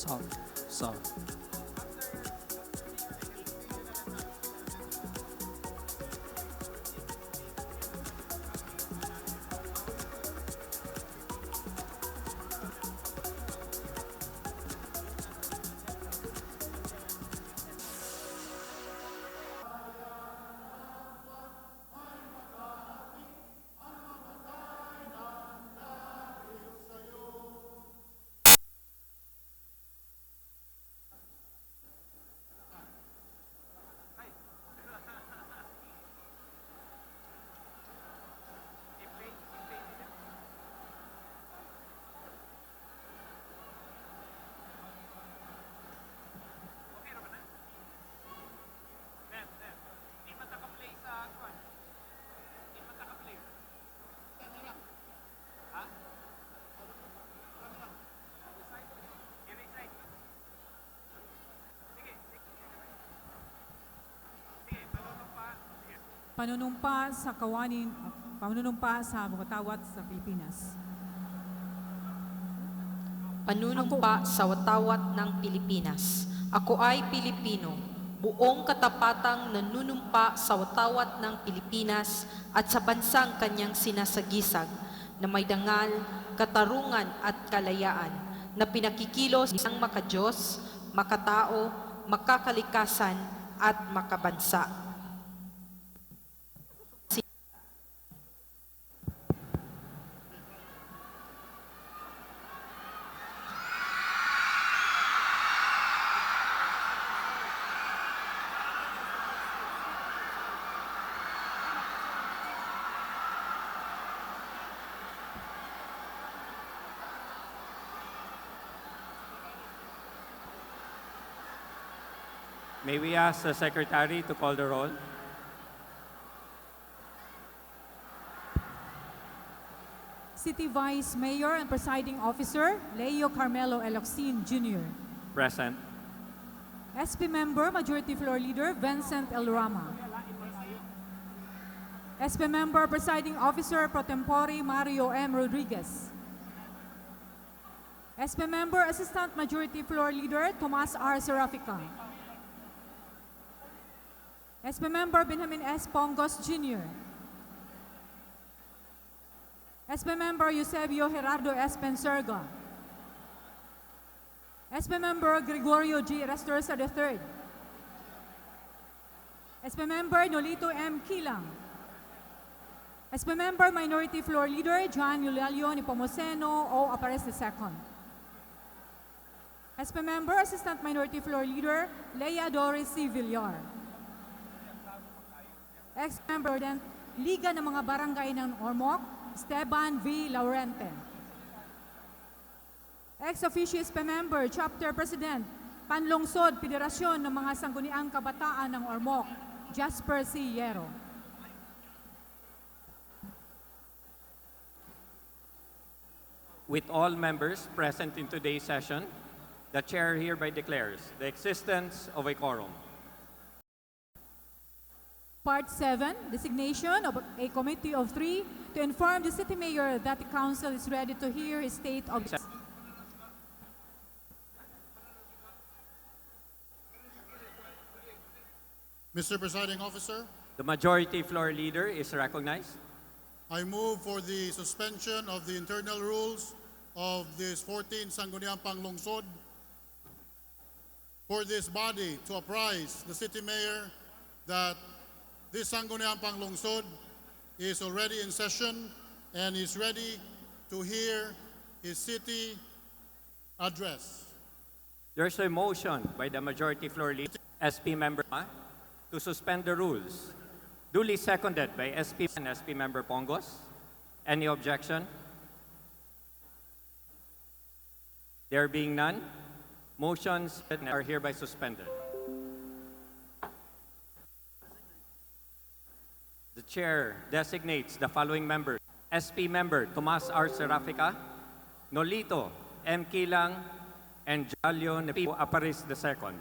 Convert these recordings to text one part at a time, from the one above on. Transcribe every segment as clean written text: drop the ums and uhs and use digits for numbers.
So, panunumpa sa watawat sa Pilipinas. Panunumpa sa watawat ng Pilipinas. Ako ay Pilipino, buong katapatang nanunumpa sa watawat ng Pilipinas at sa bansang kanyang sinasagisag na may dangal, katarungan at kalayaan na pinakikilos ng makadiyos, makatao, makakalikasan at makabansa. May we ask the Secretary to call the roll? City Vice Mayor and Presiding Officer, Leo Carmelo Eloxin Jr. Present. SP Member, Majority Floor Leader, Vincent L. Rama. SP Member, Presiding Officer, Pro Tempore, Mario M. Rodriguez. SP Member, Assistant Majority Floor Leader, Tomas R. Serafica. SP Member, Benjamin S. Pongos Jr. SP Member, Eusebio Gerardo S. Penserga. SP Member, Gregorio G. Restorsa III. SP Member, Nolito M. Kilang. SP Member, Minority Floor Leader, John Eulalio Nepomuceno O. Apares II. SP Member, Assistant Minority Floor Leader, Leia Doris C. Villar. Ex-Member din, Liga ng mga Barangay ng Ormoc, Esteban V. Laurente. Ex-Officio SP Member, Chapter President, Panlungsod, Federasyon ng mga Sangguniang Kabataan ng Ormoc, Jasper C. Yero. With all members present in today's session, the Chair hereby declares the existence of a quorum. Part 7, designation of a committee of 3 to inform the City Mayor that the Council is ready to hear his state of... Mr. Presiding Officer, The Majority Floor Leader is recognized. I move for the suspension of the internal rules of this 14th Sangguniang Panlungsod for this body to apprise the City Mayor that this Sangguniang Panlungsod is already in session and is ready to hear his city address. There's a motion by the Majority Floor Leader, SP Member to suspend the rules. Duly seconded by SP and SP Member Pongos. Any objection? There being none, motions are hereby suspended. The Chair designates the following members. SP Member Tomas R. Serafica, Nolito M. Kilang, and Jalio Nepo Aparis II.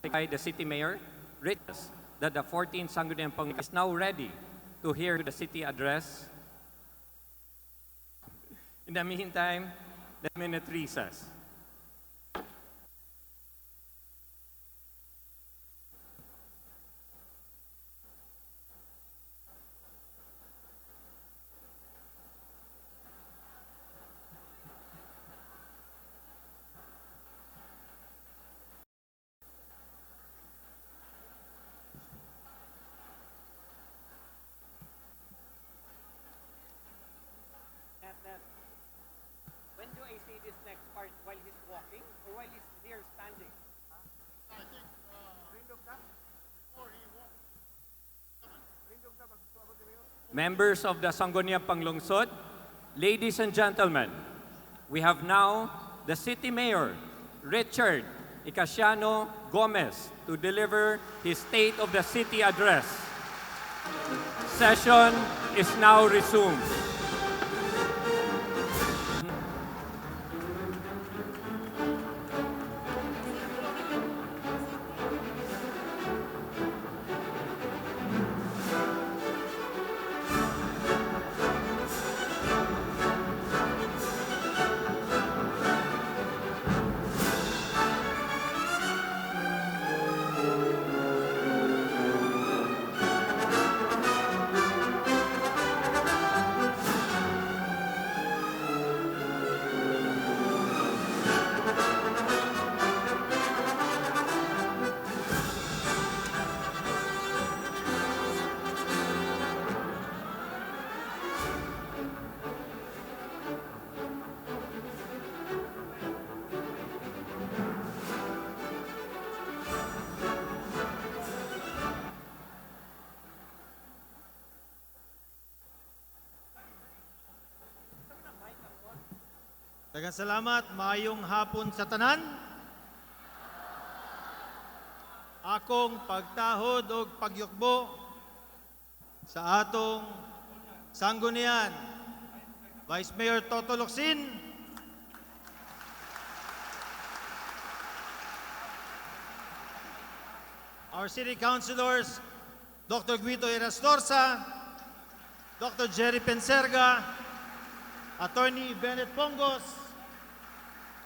By the City Mayor, written that the 14th Sangguniang Panlungsod is now ready to hear the city address. In the meantime, the minute recess. members of the Sangguniang Panlungsod, ladies and gentlemen, we have now the City Mayor, Richard Icasiano Gomez, to deliver his State of the City Address. Session is now resumed. Daghang salamat, maayong hapon sa tanan. Akong pagtahod o pagyukbo sa atong Sangguniang Vice Mayor Toto Locsin, our City Councilors, Dr. Guito Irastorza, Dr. Jerry Penserga, Attorney Bennett Pongos,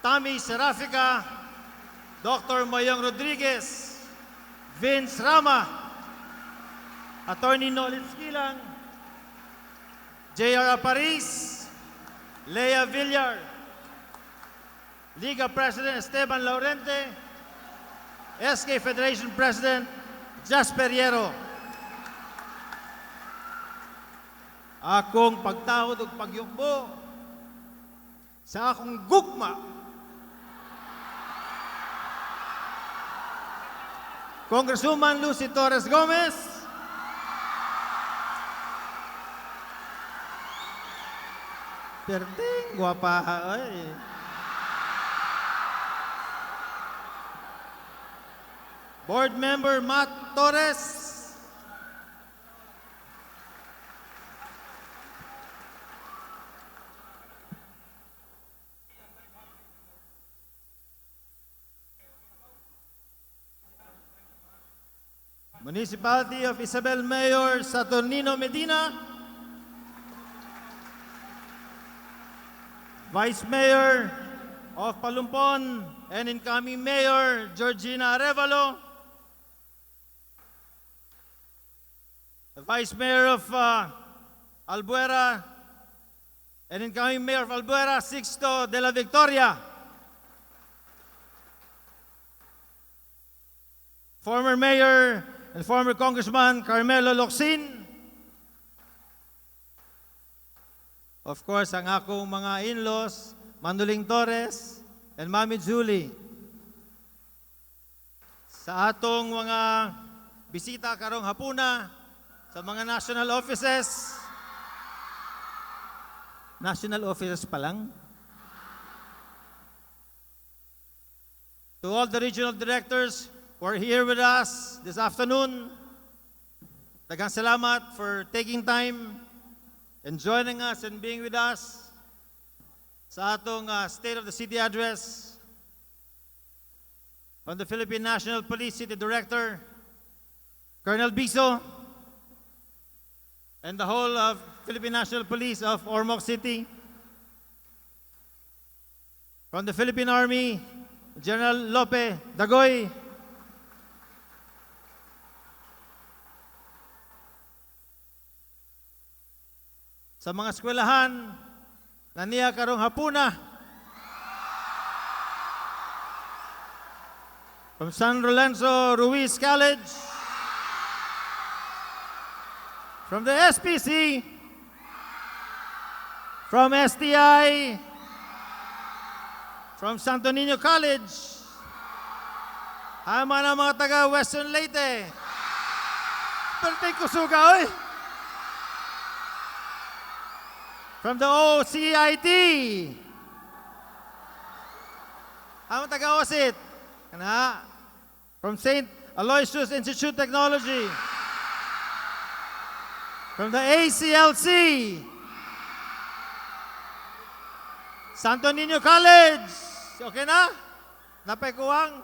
Tammy Serafica, Dr. Mayong Rodriguez, Vince Rama, Attorney Nolin Skilang, J.R. Aparis, Lea Villar, Liga President Esteban Laurente, SK Federation President Jasper Yero. Akong pagtahod ug pagyukbo sa akong gugma, Congresswoman Lucy Torres Gomez, perting guwapa ay. Board Member Matt Torres, Municipality of Isabel Mayor Saturnino Medina, Vice Mayor of Palumpon and incoming Mayor Georgina Arevalo, the Vice Mayor of Albuera and incoming Mayor of Albuera, Sixto de la Victoria, former Mayor and former Congressman Carmelo Locsin, of course, ang akong mga in-laws, Manduling Torres and Mami Julie. Sa atong mga bisita karong hapuna sa mga national offices pa lang. To all the regional directors who are here with us this afternoon, daghang salamat for taking time and joining us and being with us sa atong State of the City Address. From the Philippine National Police City Director, Colonel Biso, and the whole of Philippine National Police of Ormoc City. From the Philippine Army, General Lope Dagoy, sa mga eskwelahan na niya karong hapuna, from San Lorenzo Ruiz College, from the SPC, from STI, from Santo Niño College, hama na mga taga Western Leyte. Perteng Kusuga, oy! From the OCIT. Ang taga-OSIT. Kana. From St. Aloysius Institute of Technology. From the ACLC. Santo Niño College. Okay na? Napay kuwang.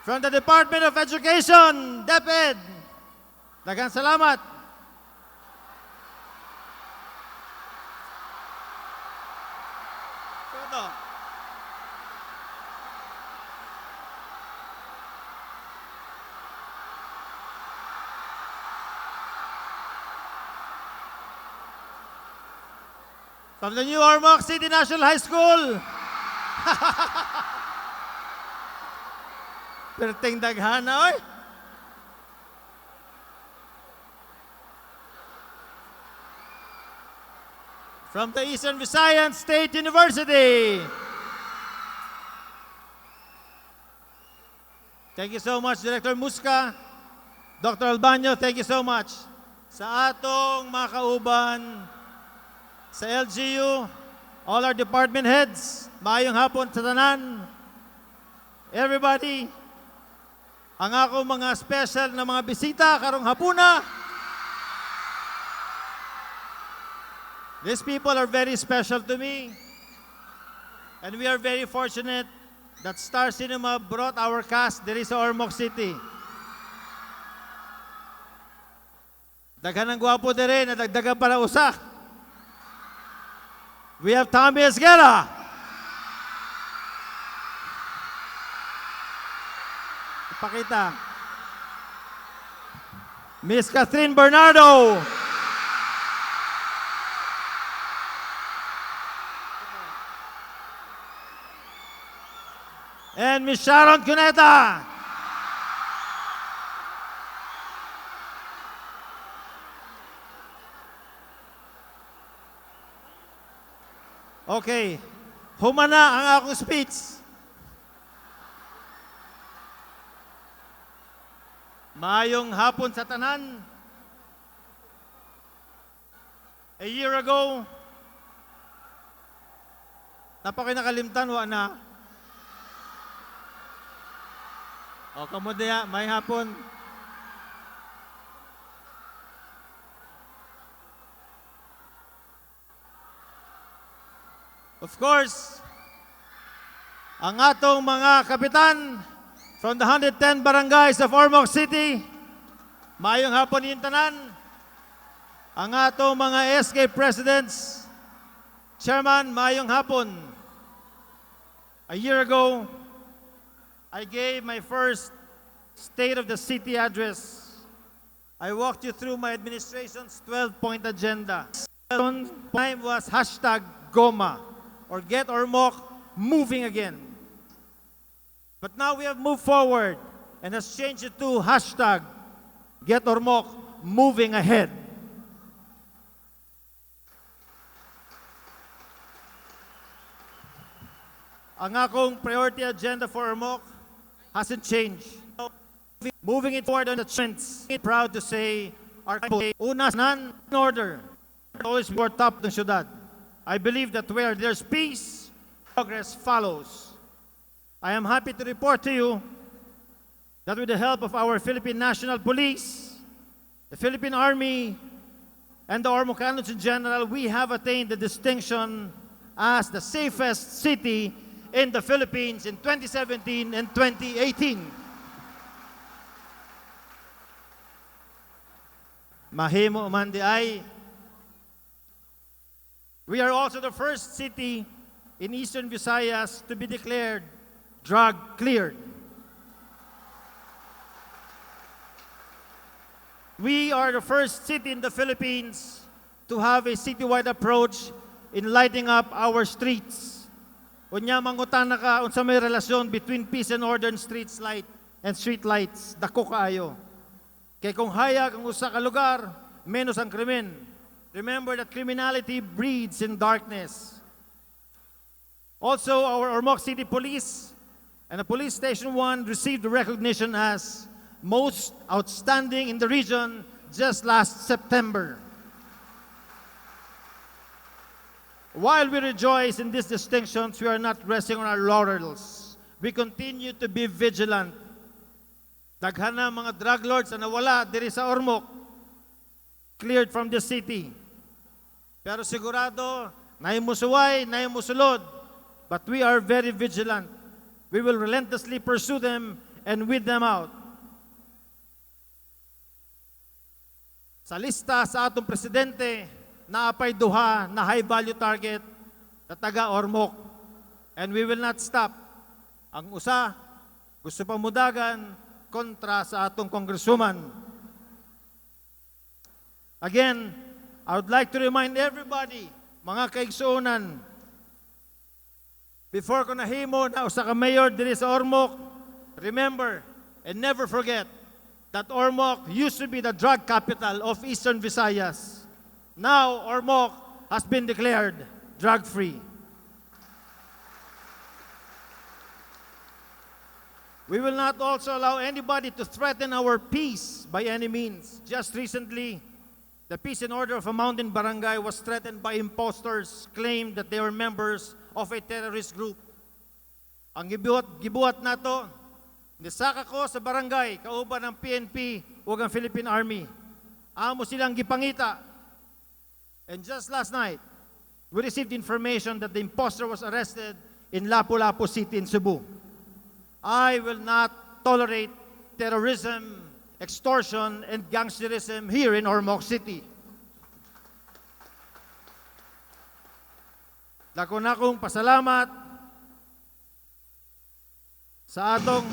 From the Department of Education, DepEd. Daghang salamat. Ito. From the new Ormoc City National High School. Perting daghana, oy. From the Eastern Visayas State University. Thank you so much, Director Musca. Dr. Albanyo, thank you so much. Sa atong mga kauban, sa LGU, all our department heads, maayong hapon sa tanan. Everybody, ang ako mga special na mga bisita karong hapuna. These people are very special to me. And we are very fortunate that Star Cinema brought our cast there sa Ormoc City. Daghan ang gwapo dire, nadagdagan para usa. We have Tommy Esguera. Ipakita. Miss Catherine Bernardo. And Miss Sharon Cuneta. Okay. Humana ang akong speech. Maayong hapon sa tanan. A year ago, napakoy nakalimtan, wa na. O, kamudiya, may hapon. Of course, ang atong mga kapitan from the 110 barangays of Ormoc City, maayong hapon yung tanan. Ang atong mga SK presidents, chairman, maayong hapon. A year ago, I gave my first State of the City address. I walked you through my administration's 12-point agenda. Time was hashtag Goma, or Get Ormoc Moving Again. But now we have moved forward and has changed it to hashtag Get Ormoc Moving Ahead. Ang akong priority agenda for Ormoc hasn't changed. Moving it forward on the trends. Proud to say, our unas nan in order. Always more top ng syudad. I believe that where there's peace, progress follows. I am happy to report to you that with the help of our Philippine National Police, the Philippine Army, and the Ormocanos in general, we have attained the distinction as the safest city in the Philippines in 2017 and 2018. Mahimo man di ay. We are also the first city in Eastern Visayas to be declared drug cleared. We are the first city in the Philippines to have a citywide approach in lighting up our streets. Unya mangutana ka unsa may relasyon between peace and order and street lights, dako kaayo. Kay kung hayag ang usa ka lugar, menos ang krimen. Remember that criminality breeds in darkness. Also, our Ormoc City Police and the Police Station 1 received the recognition as most outstanding in the region just last September. While we rejoice in these distinctions, we are not resting on our laurels. We continue to be vigilant. Daghan na mga drug lords na nawala diri sa Ormoc, cleared from the city. Pero sigurado, naimusuway, naimusulod, but we are very vigilant. We will relentlessly pursue them and weed them out. Sa lista sa atong presidente, naapay duha na high-value target na taga Ormoc. And we will not stop. Ang usa, gusto pa mudagan kontra sa atong congresswoman. Again, I would like to remind everybody, mga kaigsuonan, before ko nahimo na usa ka mayor diri sa Ormoc, remember and never forget that Ormoc used to be the drug capital of Eastern Visayas. Now, Ormoc has been declared drug-free. We will not also allow anybody to threaten our peace by any means. Just recently, the peace and order of a mountain barangay was threatened by imposters claimed that they were members of a terrorist group. Ang gibuhat nato, nisaka ko sa barangay, kauban ng PNP ug ang Philippine Army. Amo silang gipangita. And just last night, we received information that the imposter was arrested in Lapu-Lapu City in Cebu. I will not tolerate terrorism, extortion, and gangsterism here in Ormoc City. Dako na akong pasalamat sa atong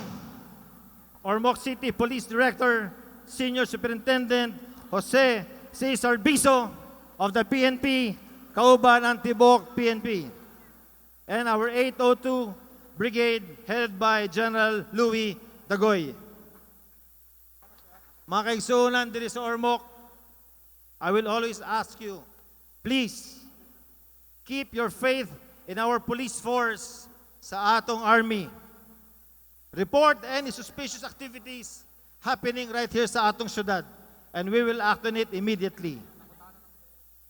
Ormoc City Police Director, Senior Superintendent Jose Cesar Biso of the PNP, kauban ang Tibok PNP, and our 802 Brigade headed by General Louis Dagoy. Mga kaigsuonan diri sa Ormoc, I will always ask you, please, keep your faith in our police force sa atong army. Report any suspicious activities happening right here sa atong syudad, and we will act on it immediately.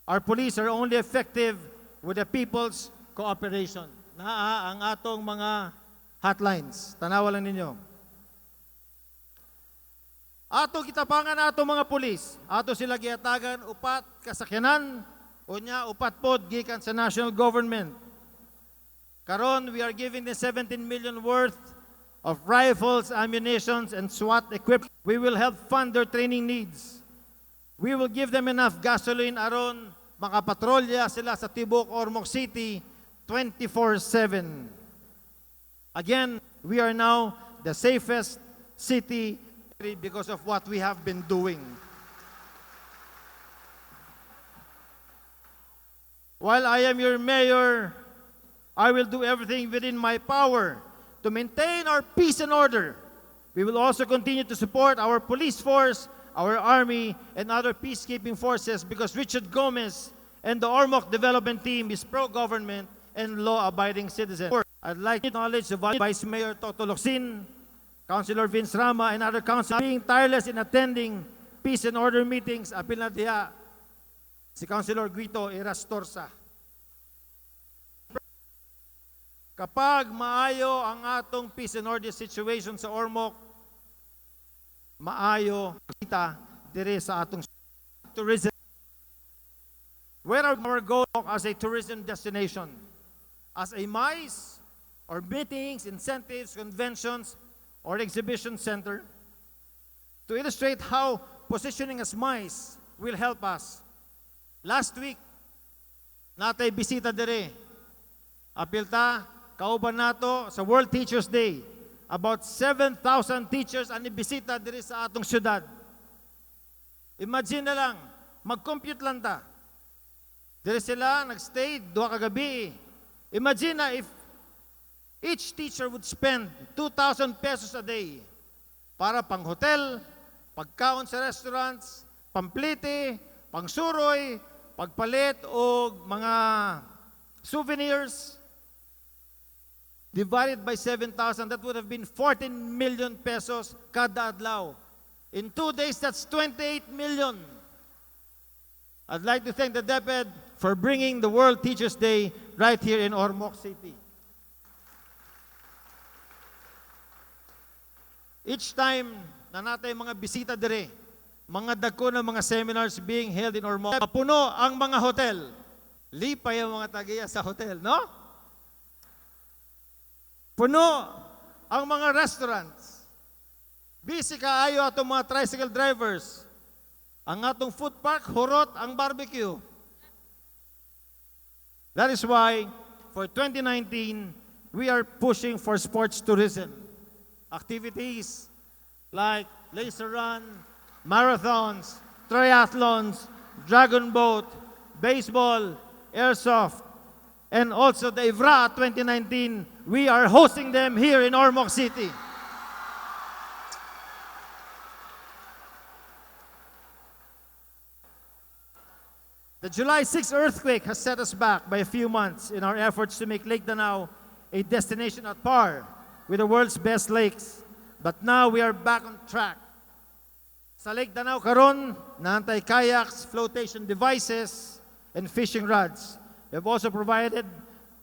Our police are only effective with the people's cooperation. Naa ang atong mga hotlines. Tanawa lang ninyo. Ato kitapangan atong mga pulis. Ato sila giatagan upat kasakyanan o nya upat pod gikan sa national government. Karon we are giving them 17 million worth of rifles, ammunitions, and SWAT equipment. We will help fund their training needs. We will give them enough gasoline aron makapatrolya sila sa Tibok, Ormoc City 24/7. Again, we are now the safest city because of what we have been doing. While I am your mayor, I will do everything within my power to maintain our peace and order. We will also continue to support our police force, our army, and other peacekeeping forces because Richard Gomez and the Ormoc development team is pro-government and law-abiding citizen. I'd like to acknowledge the Vice Mayor Toto Locsin, Councilor Vince Rama, and other councilors being tireless in attending peace and order meetings. Apil na diha si Councilor Guito Erastorsa. Kapag maayo ang atong peace and order situation sa Ormoc, maayo kita dire sa atong tourism. Where are our goal as a tourism destination? As a MICE, or meetings, incentives, conventions, or exhibition center? To illustrate how positioning as MICE will help us. Last week, natay bisita dire. Apilta, kauban nato sa World Teachers Day. About 7,000 teachers ang ibisita dire sa atong syudad. Imagine na lang, mag-compute lang ta. Dire sila, nag-stay, 2 kagabi. Imagine na if each teacher would spend 2,000 pesos a day para pang hotel, pagkaon sa restaurants, pamplite, pangsuroy, pagpalit o mga souvenirs. Divided by 7,000, that would have been 14 million pesos kada adlaw. In 2 days, that's 28 million. I'd like to thank the DepEd for bringing the World Teachers Day right here in Ormoc City. Each time na natay mga bisita dire, mga dagko na mga seminars being held in Ormoc, puno ang mga hotel. Lipay ang mga tagiya sa hotel, no? Puno ang mga restaurants. Busy kaayo atong mga tricycle drivers. Ang atong food park, hurot ang barbecue. That is why, for 2019, we are pushing for sports tourism. Activities like laser run, marathons, triathlons, dragon boat, baseball, airsoft, and also the IVRA 2019, we are hosting them here in Ormoc City. The July 6 earthquake has set us back by a few months in our efforts to make Lake Danao a destination at par with the world's best lakes. But now we are back on track. Sa Lake Danao karon, naantay kayaks, flotation devices, and fishing rods. We have also provided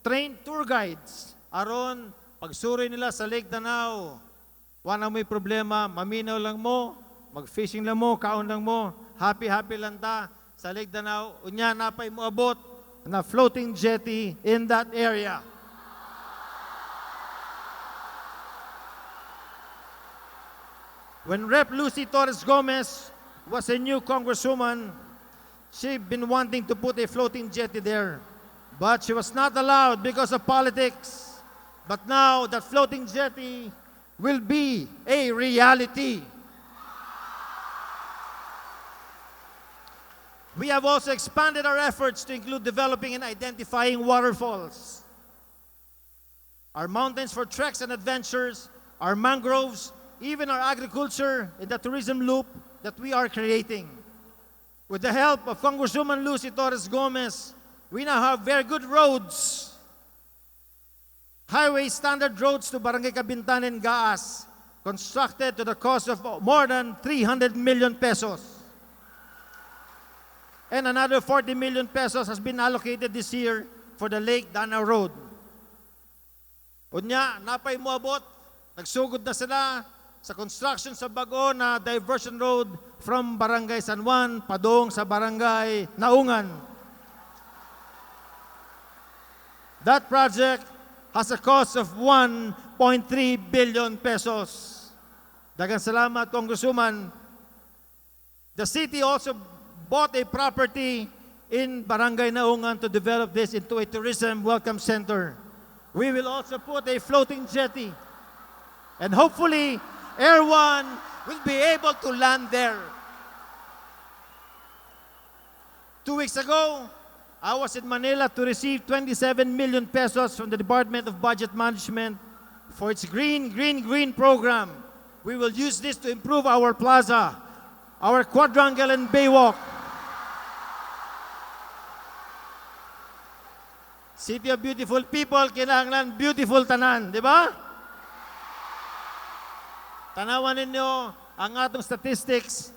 trained tour guides. Aron, pagsuri nila sa Lake Danao, wala may problema, maminaw lang mo, mag-fishing lang mo, kaon lang mo, happy-happy lang ta. Sa Lake Danao, unya napay mo abot na floating jetty in that area. When Rep. Lucy Torres Gomez was a new congresswoman, she'd been wanting to put a floating jetty there. But she was not allowed because of politics. But now that floating jetty will be a reality. We have also expanded our efforts to include developing and identifying waterfalls, our mountains for treks and adventures, our mangroves, even our agriculture and the tourism loop that we are creating. With the help of Congresswoman Lucy Torres Gomez, we now have very good roads, highway standard roads to Barangay Kabintanen, Gaas, constructed to the cost of more than 300 million pesos. And another 40 million pesos has been allocated this year for the Lake Danao Road. Unya, napay moabot, nagsugod na sila sa construction sa bago na diversion road from Barangay San Juan padong sa Barangay Naungan. That project has a cost of 1.3 billion pesos. Daghang salamat, Congresswoman. The city also bought a property in Barangay Naungan to develop this into a tourism welcome center. We will also put a floating jetty, and hopefully, Air One will be able to land there. 2 weeks ago, I was in Manila to receive 27 million pesos from the Department of Budget Management for its Green program. We will use this to improve our plaza, our quadrangle and baywalk. City of beautiful people, kinahanglan beautiful tanan, di ba? Tanawan ninyo ang atong statistics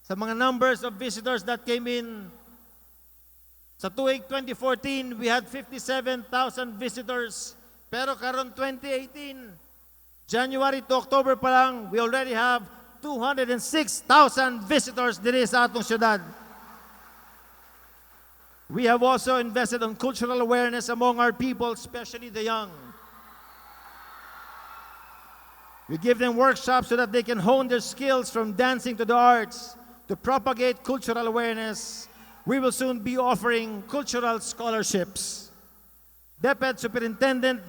sa mga numbers of visitors that came in. Sa tuig 2014, we had 57,000 visitors. Pero karon 2018, January to October pa lang, we already have 206,000 visitors diri sa atong syudad. We have also invested on cultural awareness among our people, especially the young. We give them workshops so that they can hone their skills from dancing to the arts to propagate cultural awareness. We will soon be offering cultural scholarships. DepEd Superintendent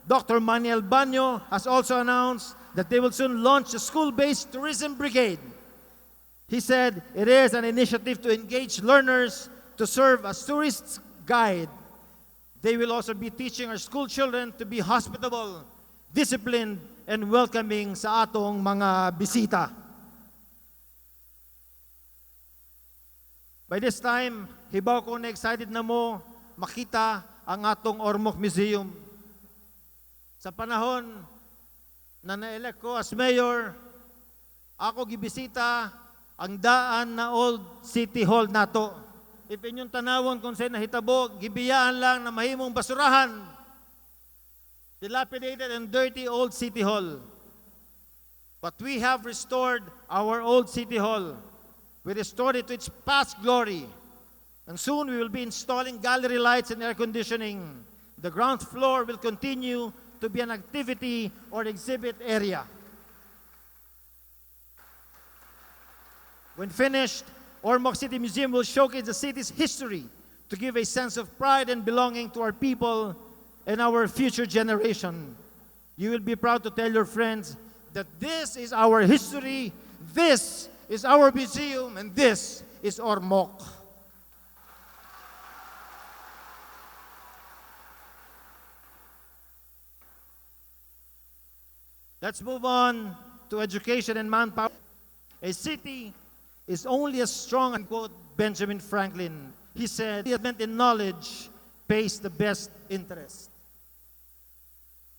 Dr. Manuel Banyo has also announced that they will soon launch a school-based tourism brigade. He said it is an initiative to engage learners to serve as tourist guide. They will also be teaching our school children to be hospitable, disciplined, and welcoming sa atong mga bisita. By this time, hibaw ko na excited na mo makita ang atong Ormoc Museum. Sa panahon na na-elect ko as mayor, ako gibisita ang daan na Old City Hall nato. if inyong tanawon kung sa'y nahitabo, gibiyaan lang na mahimong basurahan, dilapidated and dirty old City Hall. But we have restored our old City Hall. We restored it to its past glory. And soon we will be installing gallery lights and air conditioning. The ground floor will continue to be an activity or exhibit area. When finished, Ormoc City Museum will showcase the city's history to give a sense of pride and belonging to our people and our future generation. You will be proud to tell your friends that this is our history, this is our museum, and this is Ormoc. Let's move on to education and manpower. A city is only as strong, unquote, Benjamin Franklin. He said, "Investment in knowledge pays the best interest."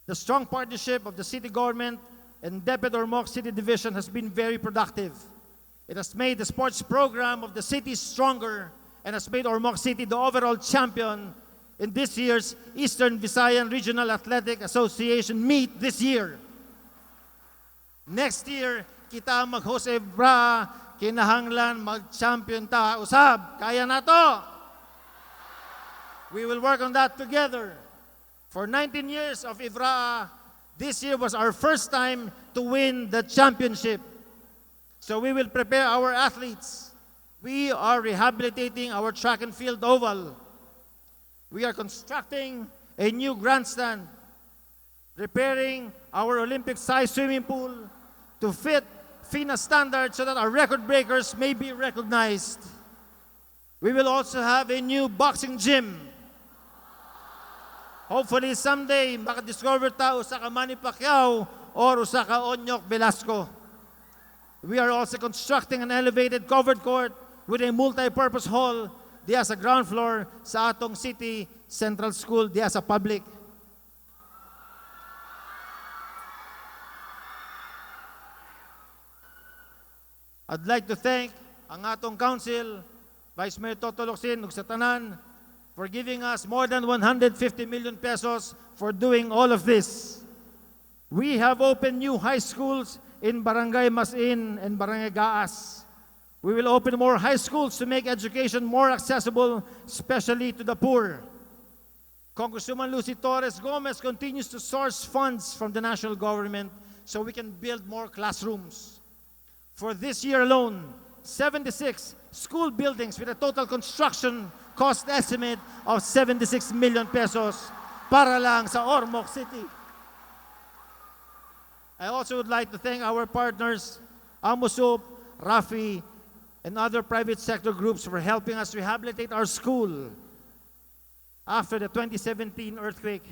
The strong partnership of the city government and Deputy Ormoc City Division has been very productive. It has made the sports program of the city stronger and has made Ormoc City the overall champion in this year's Eastern Visayan Regional Athletic Association meet this year. Next year, kita mag-host Evra, kinahanglan mag-champion ta. Usab, kaya na to. We will work on that together. For 19 years of Evra, this year was our first time to win the championship. So we will prepare our athletes. We are rehabilitating our track and field oval. We are constructing a new grandstand, repairing our Olympic-sized swimming pool to fit FINA standards so that our record breakers may be recognized. We will also have a new boxing gym. Hopefully someday, makadiscover ta usa ka Manny Pacquiao or usa ka Ormoc Velasco. We are also constructing an elevated covered court with a multi-purpose hall diya sa ground floor sa atong City Central School diya sa public. I'd like to thank ang atong council, Vice Mayor Toto Locsin ug sa tanan, for giving us more than 150 million pesos for doing all of this. We have opened new high schools in Barangay Masin and Barangay Gaas. We will open more high schools to make education more accessible, especially to the poor. Congresswoman Lucy Torres Gomez continues to source funds from the national government so we can build more classrooms. For this year alone, 76 school buildings with a total construction cost estimate of 76 million pesos para lang sa Ormoc City. I also would like to thank our partners, Amusup, Rafi, and other private sector groups for helping us rehabilitate our school after the 2017 earthquake.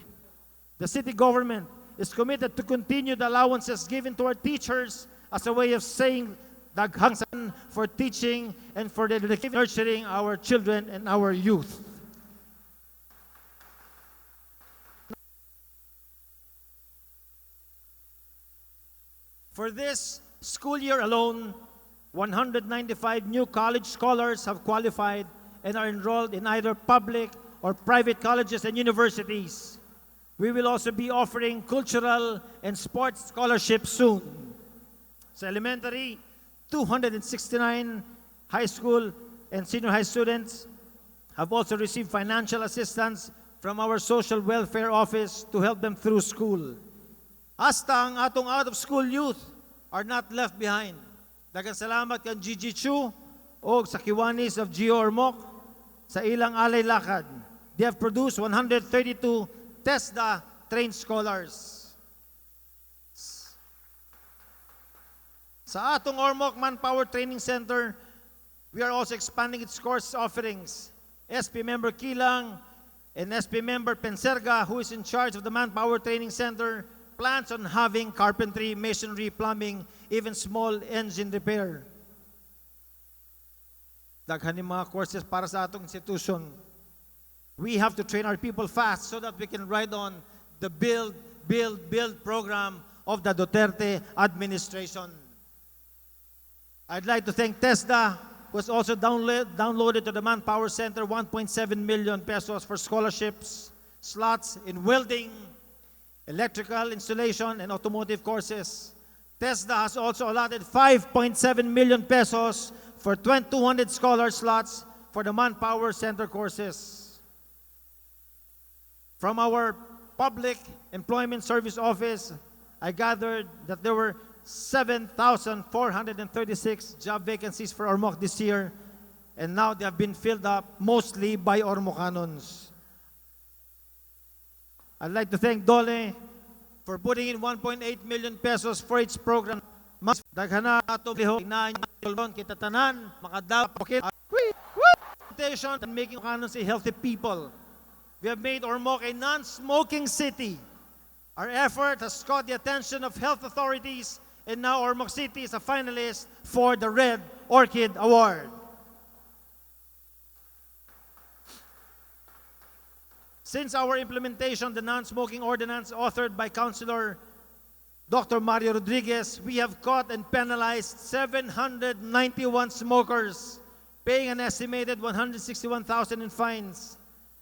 The city government is committed to continue the allowances given to our teachers as a way of saying daghang salamat for teaching and for the nurturing our children and our youth. For this school year alone, 195 new college scholars have qualified and are enrolled in either public or private colleges and universities. We will also be offering cultural and sports scholarships soon. Sa elementary, 269 high school and senior high students have also received financial assistance from our social welfare office to help them through school. Hasta ang atong out-of-school youth are not left behind. Daghang salamat kang Gigi Chu o sa Kiwanis of Gio Ormoc sa ilang alay lakad. They have produced 132 TESDA trained scholars. Sa atong Ormoc Manpower Training Center, we are also expanding its course offerings. SP member Kilang and SP member Penserga, who is in charge of the Manpower Training Center, plans on having carpentry, masonry, plumbing, even small engine repair. Daghan yung mga courses para sa atong institution. We have to train our people fast so that we can ride on the build program of the Duterte administration. I'd like to thank TESDA was also downloaded to the Manpower Center 1.7 million pesos for scholarships, slots in welding, electrical installation, and automotive courses. TESDA has also allotted 5.7 million pesos for 200 scholar slots for the Manpower Center courses. From our Public Employment Service Office, I gathered that there were 7,436 job vacancies for Ormoc this year, and now they have been filled up mostly by Ormocanons. I'd like to thank Dole for putting in 1.8 million pesos for its program. Mas daghana ato lihok na kita tanan makadapokit and making Ormocanons a healthy people. We have made Ormoc a non-smoking city. Our effort has caught the attention of health authorities, and now Ormoc City is a finalist for the Red Orchid Award. Since our implementation of the non-smoking ordinance authored by Councilor Dr. Mario Rodriguez, we have caught and penalized 791 smokers, paying an estimated 161,000 in fines.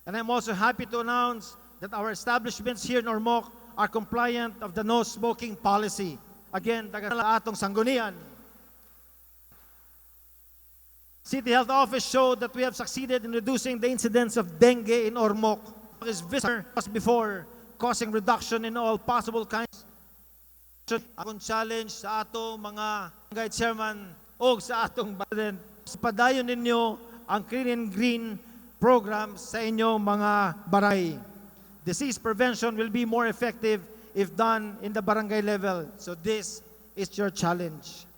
And I'm also happy to announce that our establishments here in Ormoc are compliant of the no smoking policy. Again, taga atong Sangguniang. City Health Office showed that we have succeeded in reducing the incidence of dengue in Ormoc. Is visitor as before, causing reduction in all possible kinds. Akong challenge sa atong mga barangay chairman o sa atong president, padayon ninyo ang Clean and Green program sa inyong mga barangay. Disease prevention will be more effective if done in the barangay level. So this is your challenge.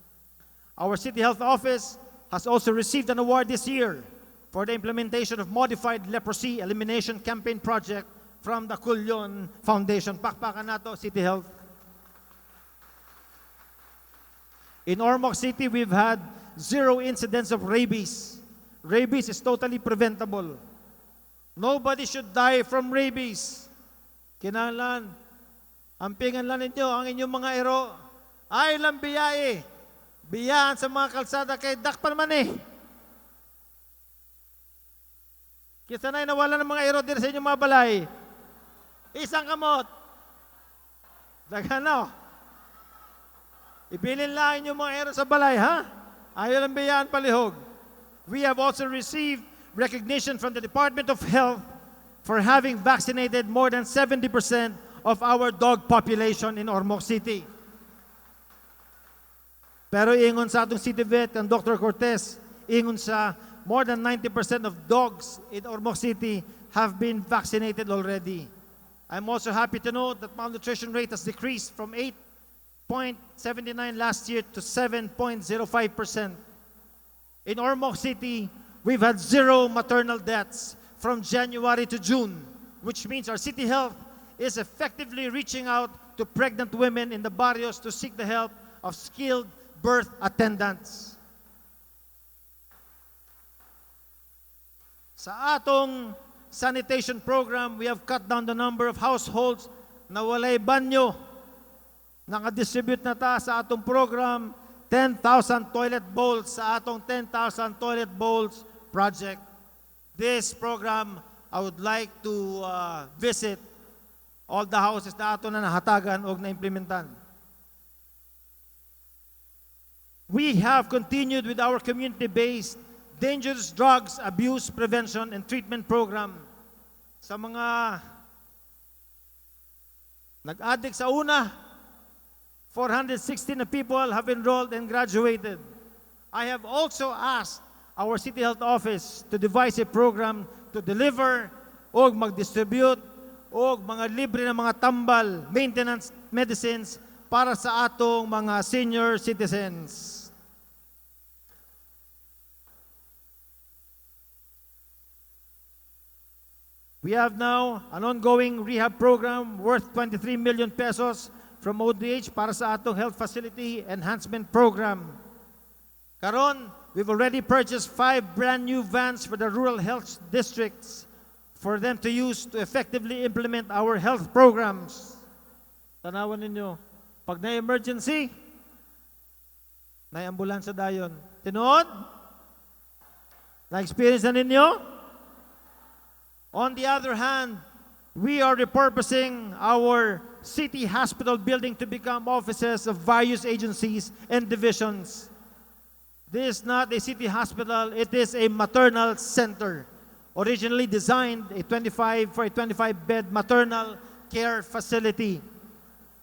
Our City Health Office has also received an award this year for the implementation of Modified Leprosy Elimination Campaign Project from the Kulyon Foundation. Pakpakan nato, City Health. In Ormoc City, we've had 0 incidents of rabies. Rabies is totally preventable. Nobody should die from rabies. Kinahanglan, ampingan lang ninyo ang inyong mga ero. Ay lang biyae. Biyaan sa mga kalsada kay dakpan man eh. Kita na'y nawala ng mga ero din sa inyong mga balay. Isang kamot. Dagano. Ibilin lang inyong mga ero sa balay, ha? Ayaw lang biyaan palihog. We have also received recognition from the Department of Health for having vaccinated more than 70% of our dog population in Ormoc City. Pero ingon sa atong city vet, ang Dr. Cortez, ingon sa more than 90% of dogs in Ormoc City have been vaccinated already. I'm also happy to note that malnutrition rate has decreased from 8.79 last year to 7.05%. In Ormoc City, we've had 0 maternal deaths from January to June, which means our city health is effectively reaching out to pregnant women in the barrios to seek the help of skilled birth attendants. Sa atong sanitation program, we have cut down the number of households na walay banyo. Nakadistribute na ta sa atong program 10,000 toilet bowls sa atong 10,000 toilet bowls project. This program, I would like to visit all the houses na ato na nahatagan o na-implementan. We have continued with our community-based dangerous drugs abuse prevention and treatment program. Sa mga nag-addict sa una, 416 na people have enrolled and graduated. I have also asked our City Health Office to devise a program to deliver o mag-distribute o mga libre na mga tambal, maintenance medicines para sa atong mga senior citizens. We have now an ongoing rehab program worth 23 million pesos from ODH para sa atong health facility enhancement program. Karon, we've already purchased 5 brand new vans for the rural health districts for them to use to effectively implement our health programs. Tanawan ninyo, pag na-emergency, na-ambulansya dayon. Tinood? Na-experience na ninyo? On the other hand, we are repurposing our city hospital building to become offices of various agencies and divisions. This is not a city hospital, it is a maternal center. Originally designed for a 25-bed maternal care facility.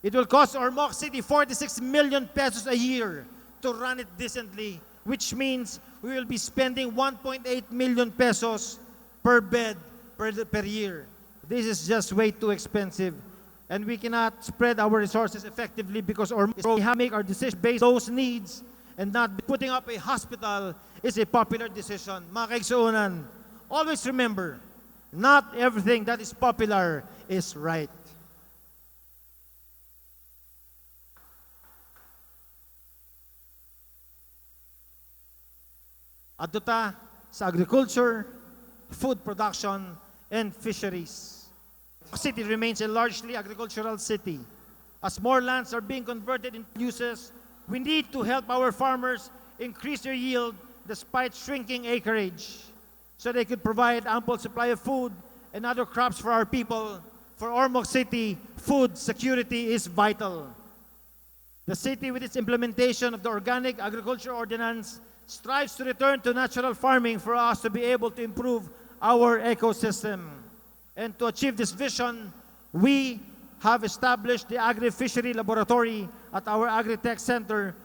It will cost Ormoc City 46 million pesos a year to run it decently, which means we will be spending 1.8 million pesos per bed per year. This is just way too expensive, and we cannot spread our resources effectively because we have to make our decisions based on those needs, and not putting up a hospital is a popular decision. Mga kaigsuunan, always remember, not everything that is popular is right. Adto ta sa agriculture, food production, and fisheries. The city remains a largely agricultural city. As more lands are being converted into uses, we need to help our farmers increase their yield despite shrinking acreage, so they could provide ample supply of food and other crops for our people. For Ormoc City, food security is vital. The city, with its implementation of the Organic Agriculture Ordinance, strives to return to natural farming for us to be able to improve our ecosystem. And to achieve this vision, we have established the Agri-Fishery Laboratory at our Agri-Tech Center,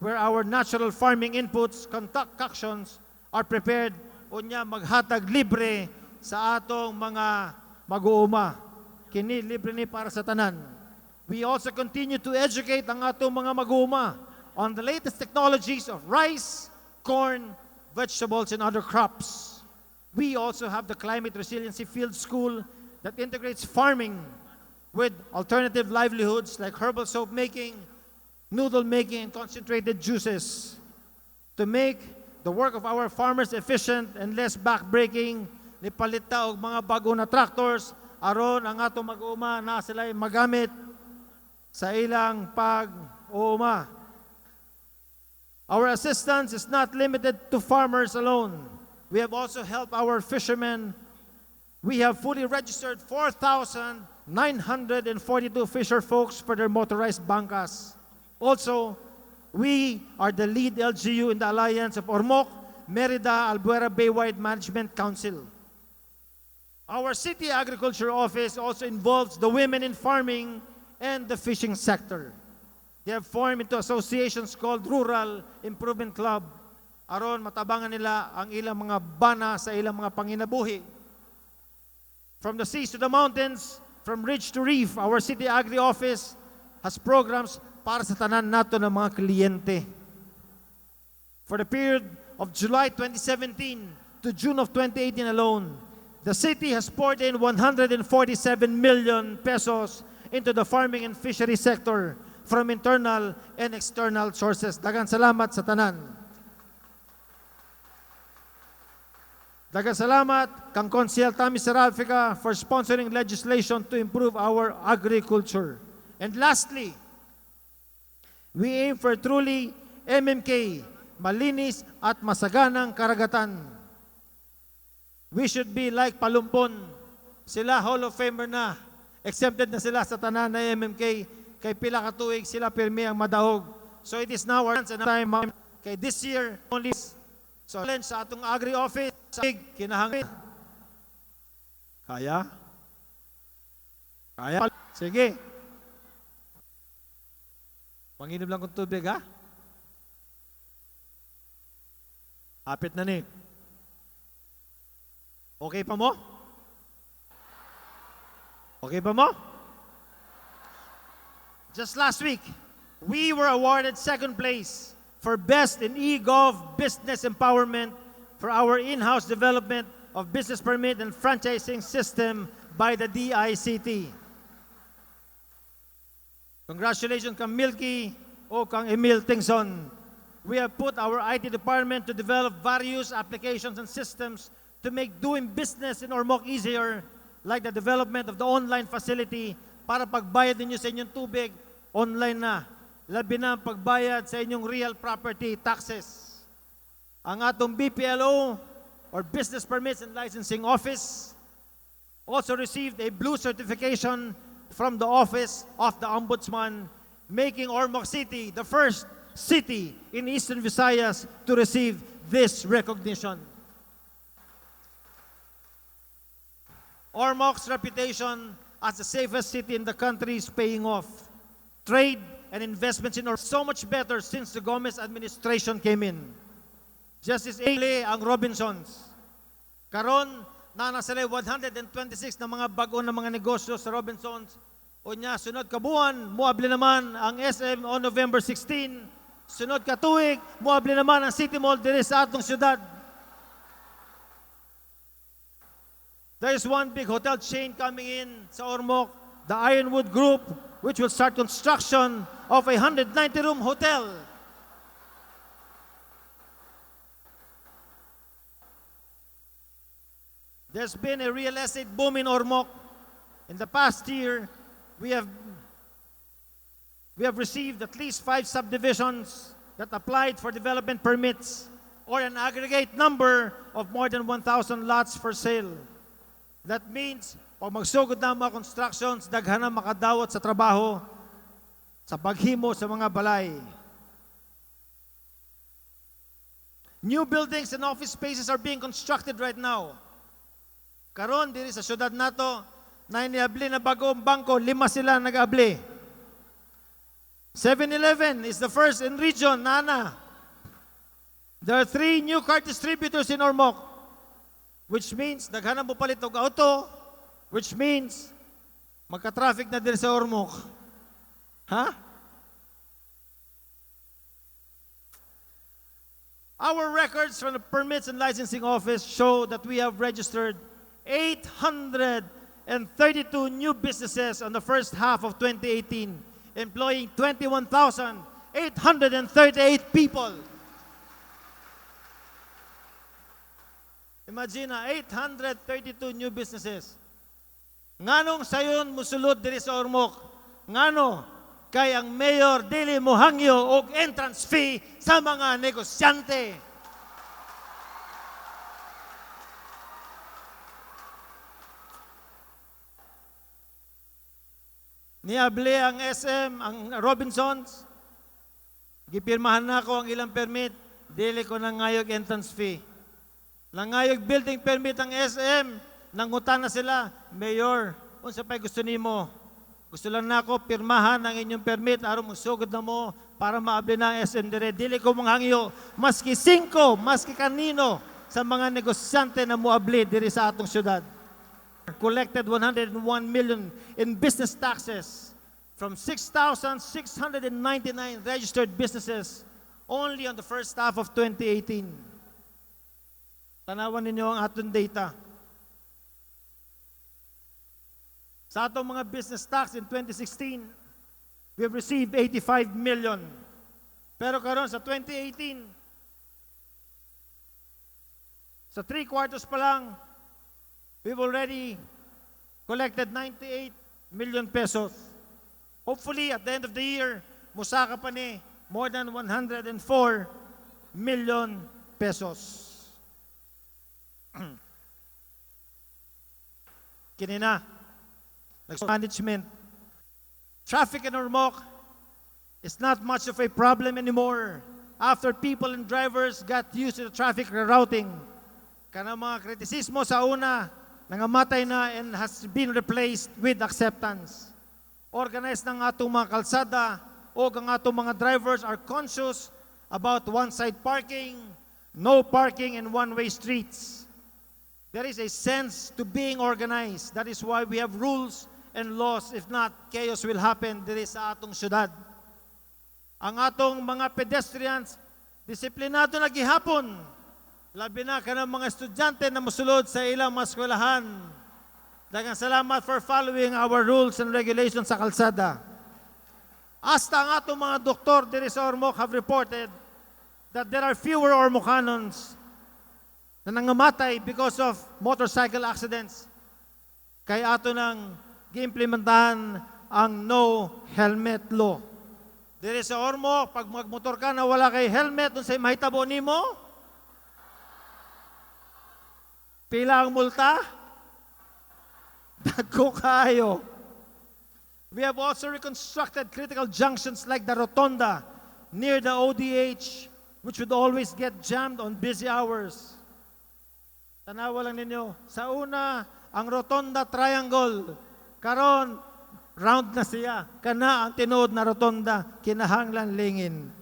where our natural farming inputs, concoctions are prepared unya maghatag libre sa atong mga mag-uuma. Kini libre ni para sa tanan. We also continue to educate ang atong mga mag-uuma on the latest technologies of rice, corn, vegetables, and other crops. We also have the Climate Resiliency Field School that integrates farming with alternative livelihoods like herbal soap making, noodle making, and concentrated juices. To make the work of our farmers efficient and less backbreaking, nipalit ta og mga bago na tractors aron ang atong mag-uuma na sila magamit sa ilang pag-uuma. Our assistance is not limited to farmers alone. We have also helped our fishermen. We have fully registered 4,942 fisher folks for their motorized bangkas. Also, we are the lead LGU in the alliance of Ormoc, Merida, Albuera Baywide Management Council. Our city agriculture office also involves the women in farming and the fishing sector. They have formed into associations called Rural Improvement Club aron matabangan nila ang ilang mga bana sa ilang mga panginabuhi. From the seas to the mountains, from ridge to reef, our city agri office has programs para sa tanan nato ng mga kliyente. For the period of July 2017 to June of 2018 alone, the city has poured in 147 million pesos into the farming and fishery sector from internal and external sources. Daghang salamat sa tanan. Daghang salamat kang Konsyel Tami Seralfica for sponsoring legislation to improve our agriculture. And lastly, we aim for truly MMK, malinis at masaganang karagatan. We should be like Palumpon. Sila Hall of Famer na. Exempted na sila sa tanan na MMK. Kay pila ka tuig sila pirmi ang madahog. So it is now our time. Kay this year, only so sa atong agri office, kinahanglan. Kaya? Kaya? Sige. Manginom lang kong tubig, ha? Hapit na ni. Okay pa mo? Okay pa mo? Just last week, we were awarded second place for Best in eGov Business Empowerment for our in-house development of business permit and franchising system by the DICT. Congratulations kang Milky o kang Emil Tingson. We have put our IT department to develop various applications and systems to make doing business in Ormoc easier, like the development of the online facility para pagbayad ninyo sa inyong tubig, online na. Labi na ang pagbayad sa inyong real property taxes. Ang atong BPLO o or Business Permits and Licensing Office. Also received a blue certification from the Office of the Ombudsman, making Ormoc City the first city in Eastern Visayas to receive this recognition. Ormoc's reputation as the safest city in the country is paying off. Trade and investments in Ormoc so much better since the Gomez administration came in. Justice A. ang Robinsons. Karon na nasa 126 na mga bago na mga negosyo sa Robinsons. O niya, sunod kabuan, muabli naman ang SM on November 16. Sunod katuig, muabli naman ang City Mall diri sa atong syudad. There is one big hotel chain coming in sa Ormoc, the Ironwood Group, which will start construction of a 190-room hotel. There's been a real estate boom in Ormoc. In the past year, we have received at least 5 subdivisions that applied for development permits, or an aggregate number of more than 1,000 lots for sale. That means, pag magsugod na mga constructions, daghan na makadawat sa trabaho, sa paghimo sa mga balay. New buildings and office spaces are being constructed right now. Karon, diri sa syudad nato, na iniabli na bagong bangko, 5 sila nag-abli. 7-Eleven is the first in region, Nana. There are 3 new car distributors in Ormoc, which means daghanan mo palit og auto, which means magka-traffic na diri sa Ormoc. Ha? Our records from the Permits and Licensing Office show that we have registered 832 new businesses on the first half of 2018, employing 21,838 people. Imagine, 832 new businesses. Nganong sayon musulod diri sa Ormoc? Ngano? Kay ang mayor dili mo hangyo og entrance fee sa mga negosyante. Niable ang SM, ang Robinsons. Gipirmahan na ko ang ilang permit, dili ko nang ngayog entrance fee. Langayog building permit ang SM, nangutan na sila, Mayor, unsa pa'y gusto nimo? Gusto lang na ako pirmahan ang inyong permit aron magsugod na mo para maabli na ang SM dire. Dili ko manghangyo, maski 5, maski kanino sa mga negosyante na muabli diri sa atong syudad. Collected 101 million in business taxes from 6,699 registered businesses only on the first half of 2018. Tanawan ninyo ang atong data. Sa atong mga business tax in 2016, we have received 85 million. Pero karon sa 2018, sa 3 quarters pa lang, we've already collected 98 million pesos. Hopefully, at the end of the year, musaka pa ni more than 104 million pesos. Kinina, management. Traffic in Ormoc is not much of a problem anymore after people and drivers got used to the traffic rerouting. Kanang mga kritisismo sa una, nangamatay na and has been replaced with acceptance. Organized ng atong mga kalsada o ang atong mga drivers are conscious about one-side parking, no parking, and one-way streets. There is a sense to being organized. That is why we have rules and laws. If not, chaos will happen diri sa atong syudad. Ang atong mga pedestrians, disiplinado na gihapon. Labi na ka ng mga estudyante na musulod sa ilang mga eskwelahan. Daghang salamat for following our rules and regulations sa kalsada. Hasta ang atong mga doktor diri sa Ormoc have reported that there are fewer Ormocanons na nangamatay because of motorcycle accidents. Kaya ato nang gi-implementahan ang no helmet law. Diri sa Ormoc, pag magmotor ka na wala kay helmet, unsay mahitabo nimo? Pila ang multa? Dagko kayo. We have also reconstructed critical junctions like the Rotonda near the ODH, which would always get jammed on busy hours. Tanawa lang ninyo. Sa una, ang Rotonda Triangle. Karon, round na siya. Kana ang tinood na Rotonda, kinahanglan lingin.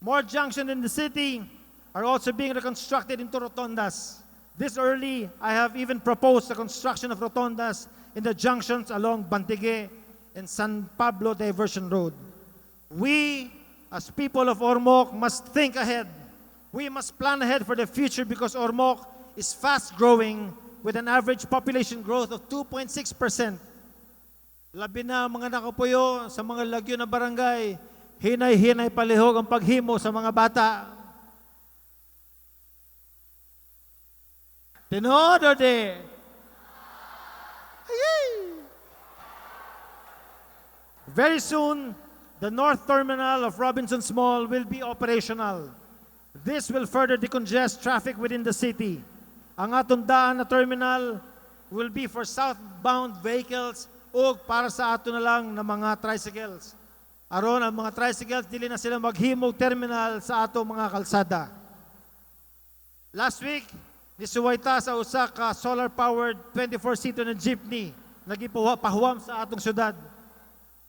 More junctions in the city are also being reconstructed into rotondas. This early, I have even proposed the construction of rotondas in the junctions along Bantigue and San Pablo Diversion Road. We, as people of Ormoc, must think ahead. We must plan ahead for the future because Ormoc is fast growing with an average population growth of 2.6%. Labi na mga nakapuyo sa mga lagyo na barangay, hinay-hinay palihog ang paghimo sa mga bata. Tinodo de. Very soon, the North Terminal of Robinson's Mall will be operational. This will further decongest traffic within the city. Ang atong daan na terminal will be for southbound vehicles o para sa ato na lang na mga tricycles. Aron ang mga tricycles, dili na sila maghimog terminal sa ato mga kalsada. Last week, nisuwayta sa usa ka solar-powered 24-seater na jeepney nagipahuwam sa atong syudad.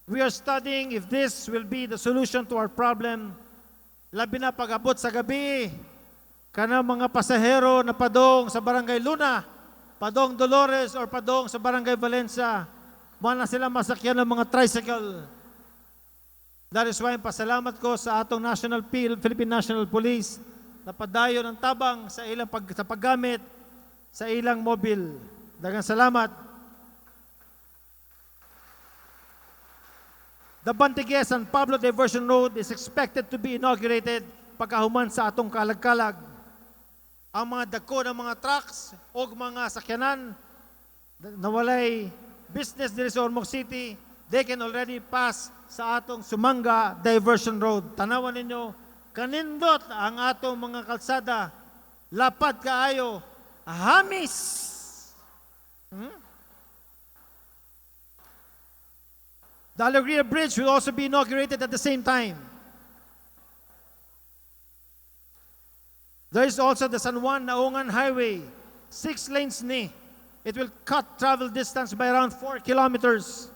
We are studying if this will be the solution to our problem. Labi na pag-abot sa gabi, kana mga pasahero na padong sa Barangay Luna, padong Dolores, or padong sa Barangay Valencia, na sila masakyan ng mga tricycle. That is why pasalamat ko sa atong Philippine National Police na padayon ng tabang sa ilang sa paggamit sa ilang mobil. Daghang salamat. The Bantigue San Pablo Diversion Road is expected to be inaugurated pagkahuman sa atong kalag-kalag. Ang mga dako ng mga trucks o mga sakyanan na walay business diri sa Ormoc City, they can already pass sa atong Sumanga Diversion Road. Tanawan ninyo, kanindot ang atong mga kalsada, lapad kaayo, hamis. The Alegria Bridge will also be inaugurated at the same time. There is also the San Juan Naungan Highway, 6 lanes ni. It will cut travel distance by around 4 kilometers.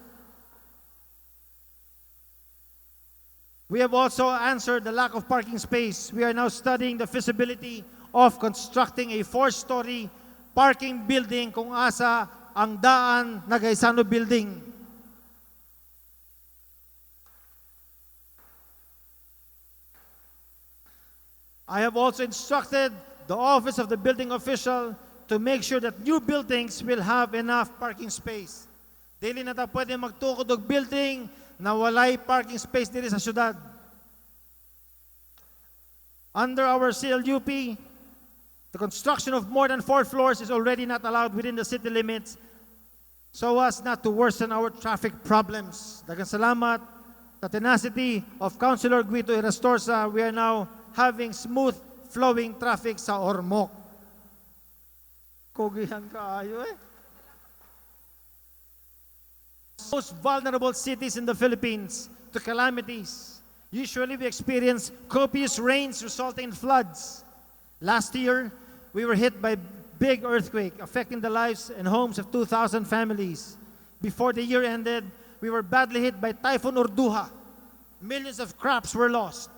We have also answered the lack of parking space. We are now studying the feasibility of constructing a 4-story parking building kung asa ang daan na Gaisano Building. I have also instructed the Office of the Building Official to make sure that new buildings will have enough parking space. Dili na ta pwede magtukod og building na walay parking space diri sa syudad. Under our CLUP, the construction of more than 4 floors is already not allowed within the city limits so as not to worsen our traffic problems. Daghang salamat sa tenacity of Councilor Guito Irastorza, we are now having smooth flowing traffic sa Ormoc. Kugihan kaayo eh. Most vulnerable cities in the Philippines to calamities. Usually we experience copious rains resulting in floods. Last year, we were hit by big earthquake affecting the lives and homes of 2,000 families. Before the year ended, we were badly hit by Typhoon Orduha. Millions of crops were lost.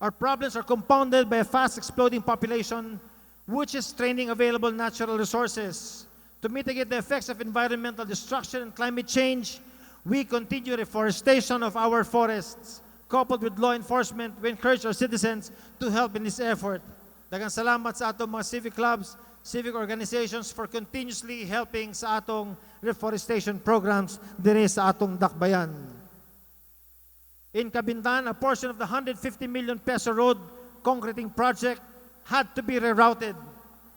Our problems are compounded by a fast exploding population, which is straining available natural resources. To mitigate the effects of environmental destruction and climate change, we continue reforestation of our forests. Coupled with law enforcement, we encourage our citizens to help in this effort. Daghang salamat sa atong mga civic clubs, civic organizations for continuously helping sa atong reforestation programs dire sa atong dakbayan. In Cabindan, a portion of the 150 million peso road concreting project had to be rerouted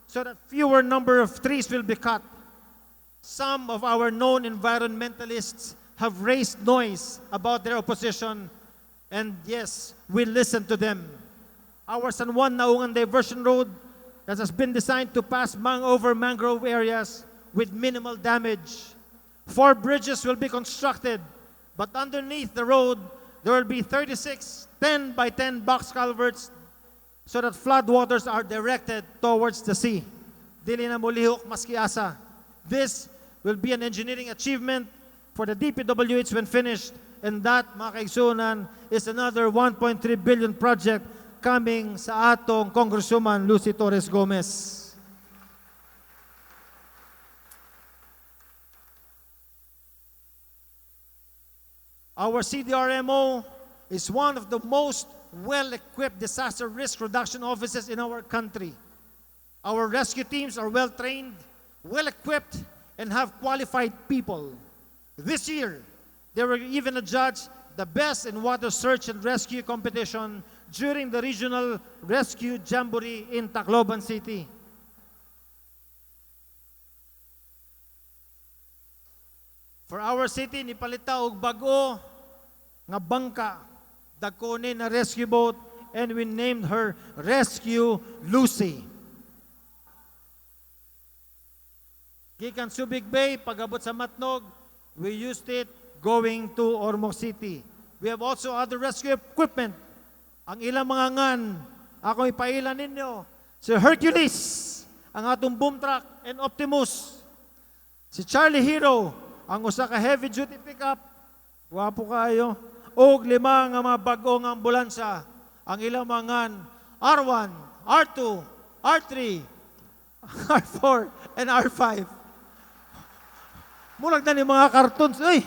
so that fewer number of trees will be cut. Some of our known environmentalists have raised noise about their opposition, and yes, we listen to them. Our San Juan Naungan Diversion Road that has been designed to pass over mangrove areas with minimal damage. 4 bridges will be constructed, but underneath the road, there will be 36 10 by 10 box culverts so that floodwaters are directed towards the sea. Dili na mulihok maski asa. This will be an engineering achievement for the DPWH when finished, and that, mga kaigsunan, is another 1.3 billion project coming sa atong Congresswoman Lucy Torres Gomez. Our CDRMO is one of the most well-equipped disaster risk reduction offices in our country. Our rescue teams are well-trained, well-equipped, and have qualified people. This year, they were even adjudged the best in water search and rescue competition during the Regional Rescue Jamboree in Tacloban City. For our city, nipalita og bago nga bangka, dako ni na rescue boat, and we named her Rescue Lucy. Gikan Subic Bay, pag-abot sa Matnog, we used it going to Ormoc City. We have also other rescue equipment. Ang ilang mga ngan, ako ipailan ninyo, si Hercules, ang atong boom truck, and Optimus. Si Charlie Hero, ang usa ka heavy-duty pickup, wapo kayo, og 5 nga mga bagong ambulansya, ang ilang mga ngan, R1, R2, R3, R4, and R5. Mulag na ni mga cartoons. Ay!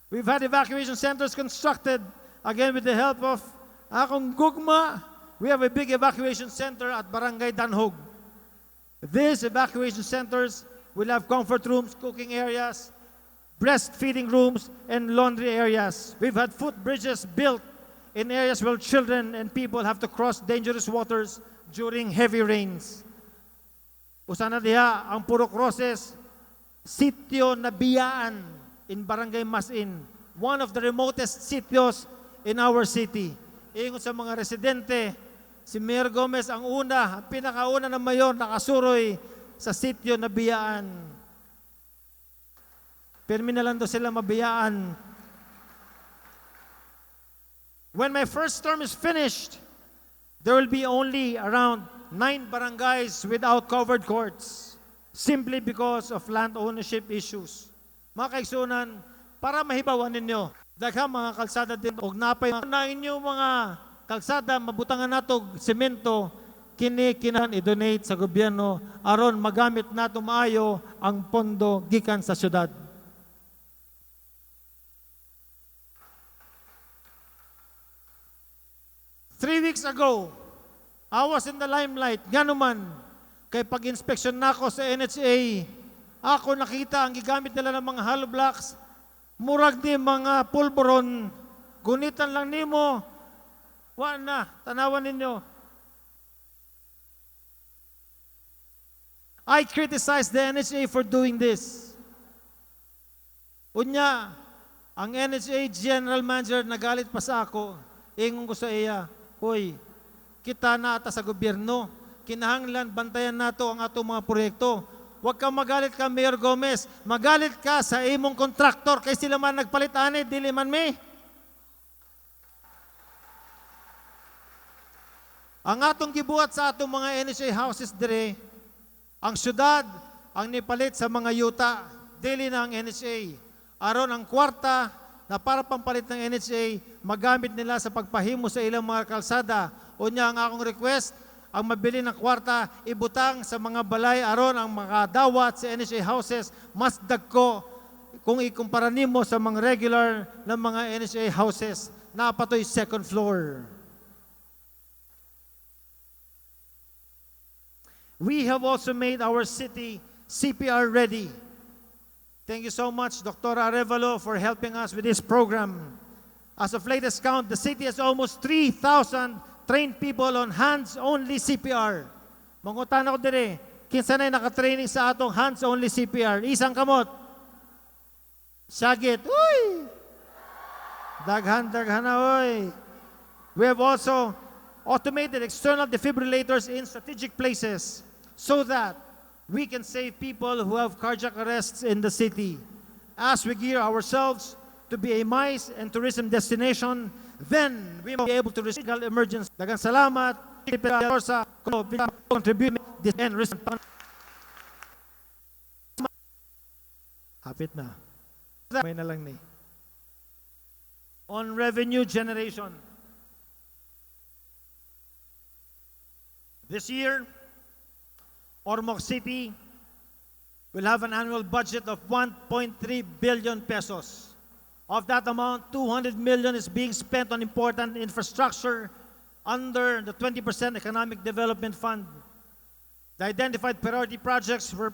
We've had evacuation centers constructed, again with the help of akong Goma. We have a big evacuation center at Barangay Danhog. These evacuation centers will have comfort rooms, cooking areas, breastfeeding rooms, and laundry areas. We've had footbridges built in areas where children and people have to cross dangerous waters during heavy rains. Usa na diha ang puro crosses, sitio na biyaan in Barangay Masin, one of the remotest sitios in our city. Ingon sa mga residente, si Mayor Gomez ang una, ang pinakauna na mayor nakasuroy sa sitio na biyaan. Perminalan daw sila mabiyaan. When my first term is finished, there will be only around 9 barangays without covered courts, simply because of land ownership issues. Mga kaigsunan, para mahibawan ninyo, daghang mga kalsada din, og napay na inyo mga kalsada, mabutangan nato semento, kini-kinan i-donate sa gobyerno aron magamit nato maayo ang pondo gikan sa syudad. Three weeks ago, I was in the limelight. Ganuman, kay pag-inspeksyon nako sa NHA, ako nakita ang gigamit nila ng mga hollow blocks, murag ni mga pulburon, gunitan lang nimo, wa na, tanawan ninyo. I criticized the NHA for doing this. Unya, ang NHA General Manager nagalit pa sa ako, ingon ko sa iya, hoy, kita na ata sa gobyerno, kinahanglan bantayan nato ang atong mga proyekto. Huwag kang magalit ka, Mayor Gomez. Magalit ka sa imong kontraktor kay sila man nagpalit ani, dili man me. Ang atong gibuhat sa atong mga NHA houses dire, ang syudad ang nipalit sa mga yuta, dili na ang NHA. Aron ang kwarta na para pampalit ng NHA, magamit nila sa pagpahimo sa ilang mga kalsada. Unya ang akong request, ang mabili ng kwarta, ibutang sa mga balay aron ang makadawat sa NHA houses, mas dagko kung ikumpara nimo sa mga regular na mga NHA houses na patoy second floor. We have also made our city CPR ready. Thank you so much, Dr. Arevalo, for helping us with this program. As of latest count, the city has almost 3,000 trained people on hands-only CPR. Mangutan ako dire, kinsa na nakatraining sa atong hands-only CPR. Isang kamot. Syagit. Uy! Daghan na, uy. We have also automated external defibrillators in strategic places so that we can save people who have cardiac arrests in the city. As we gear ourselves to be a MICE and tourism destination, then we will be able to receive emergency. Dagang salamat, sa contribute this and respond. Hapit na. May na lang ni. On revenue generation. This year, Ormoc City will have an annual budget of 1.3 billion pesos. Of that amount, 200 million is being spent on important infrastructure under the 20% Economic Development Fund. The identified priority projects were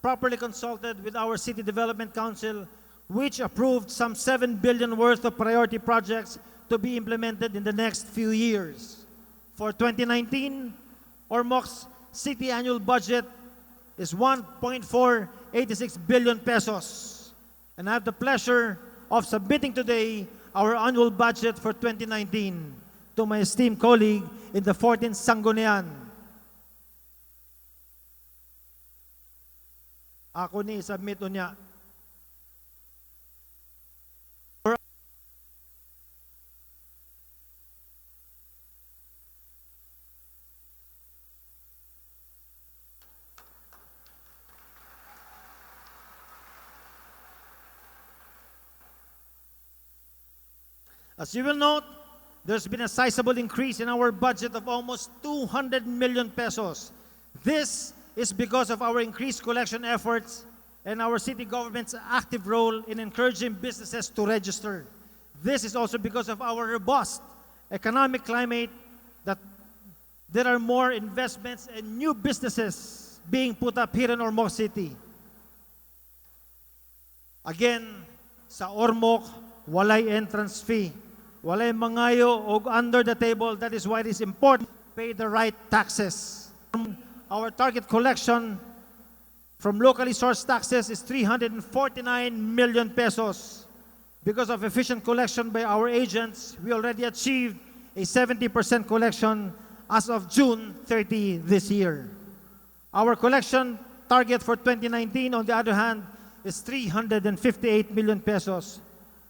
properly consulted with our City Development Council, which approved some 7 billion worth of priority projects to be implemented in the next few years. For 2019, Ormoc's city annual budget is 1.486 billion pesos. And I have the pleasure of submitting today our annual budget for 2019 to my esteemed colleague in the 14th Sangguniang. Ako ni submit niya. As you will note, there's been a sizable increase in our budget of almost 200 million pesos. This is because of our increased collection efforts and our city government's active role in encouraging businesses to register. This is also because of our robust economic climate that there are more investments and new businesses being put up here in Ormoc City. Again, sa Ormoc, walay entrance fee. Walay mangayo o under the table. That is why it is important to pay the right taxes. Our target collection from locally sourced taxes is 349 million pesos. Because of efficient collection by our agents, we already achieved a 70% collection as of June 30 this year. Our collection target for 2019, on the other hand, is 358 million pesos.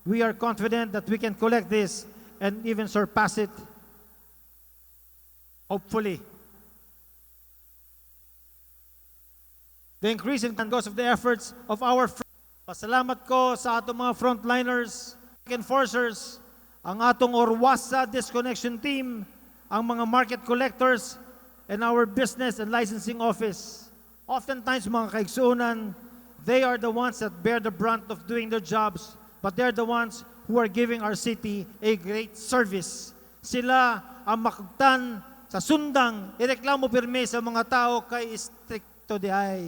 We are confident that we can collect this and even surpass it, hopefully. The increase in because of the efforts of our pasalamat ko sa atong mga frontliners, enforcers, ang atong Orwasa disconnection team, ang mga market collectors, and our business and licensing office. Oftentimes, mga kaigsuunan, they are the ones that bear the brunt of doing their jobs, but they're the ones who are giving our city a great service. Sila ang makugtan sa sundang, ireklamo pirme sa mga tao kay stricto di ay.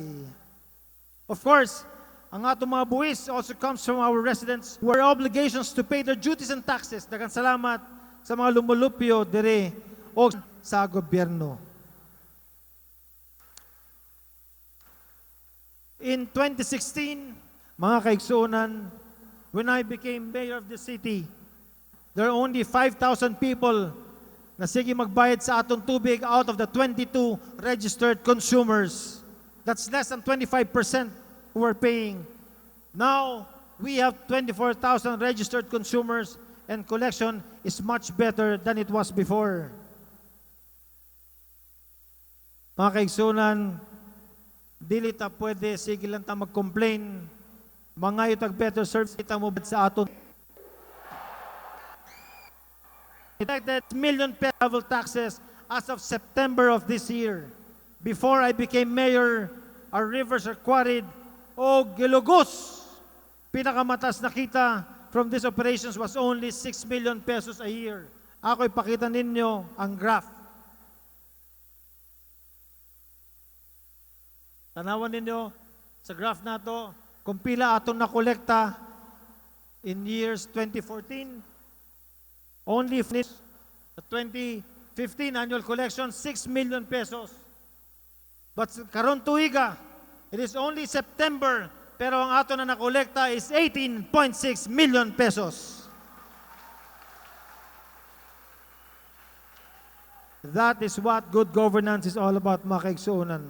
Of course, ang atong mga buwis also comes from our residents who are obligations to pay their duties and taxes. Daghang salamat sa mga lumulupyo dire o sa gobyerno. In 2016, mga kaigsuunan, when I became mayor of the city, there are only 5,000 people na sige magbayad sa atong tubig out of the 22 registered consumers. That's less than 25% who are paying. Now, we have 24,000 registered consumers and collection is much better than it was before. Mga kaigsunan, dili ta pwede, sige lang ta mag-complain. Mga itag better service, kita mo sa aton. That million travel taxes as of September of this year. Before I became mayor, our rivers are quarried o gilugos. Pinakamatas na kita from these operations was only 6 million pesos a year. Ako ipakita ninyo ang graph. Tanawan ninyo sa graph na to kung pila atong nakolekta in years 2014. Only the 2015 annual collection, 6 million pesos. But karon tuiga, it is only September, pero ang ato na nakolekta is 18.6 million pesos. That is what good governance is all about, mga kaigsuunan.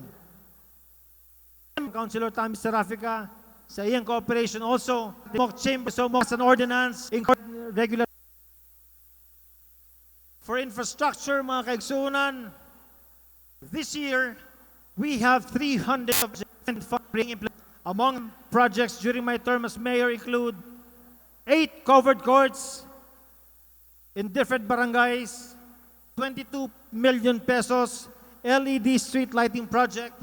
Councilor Tammy Serafica, sa iyang cooperation also, the mock chamber, so mock an ordinance, in regular. For infrastructure, mga kaigsuunan, this year, we have 300 being implemented. Among projects during my term as mayor include 8 covered courts in different barangays, 22 million pesos LED street lighting project,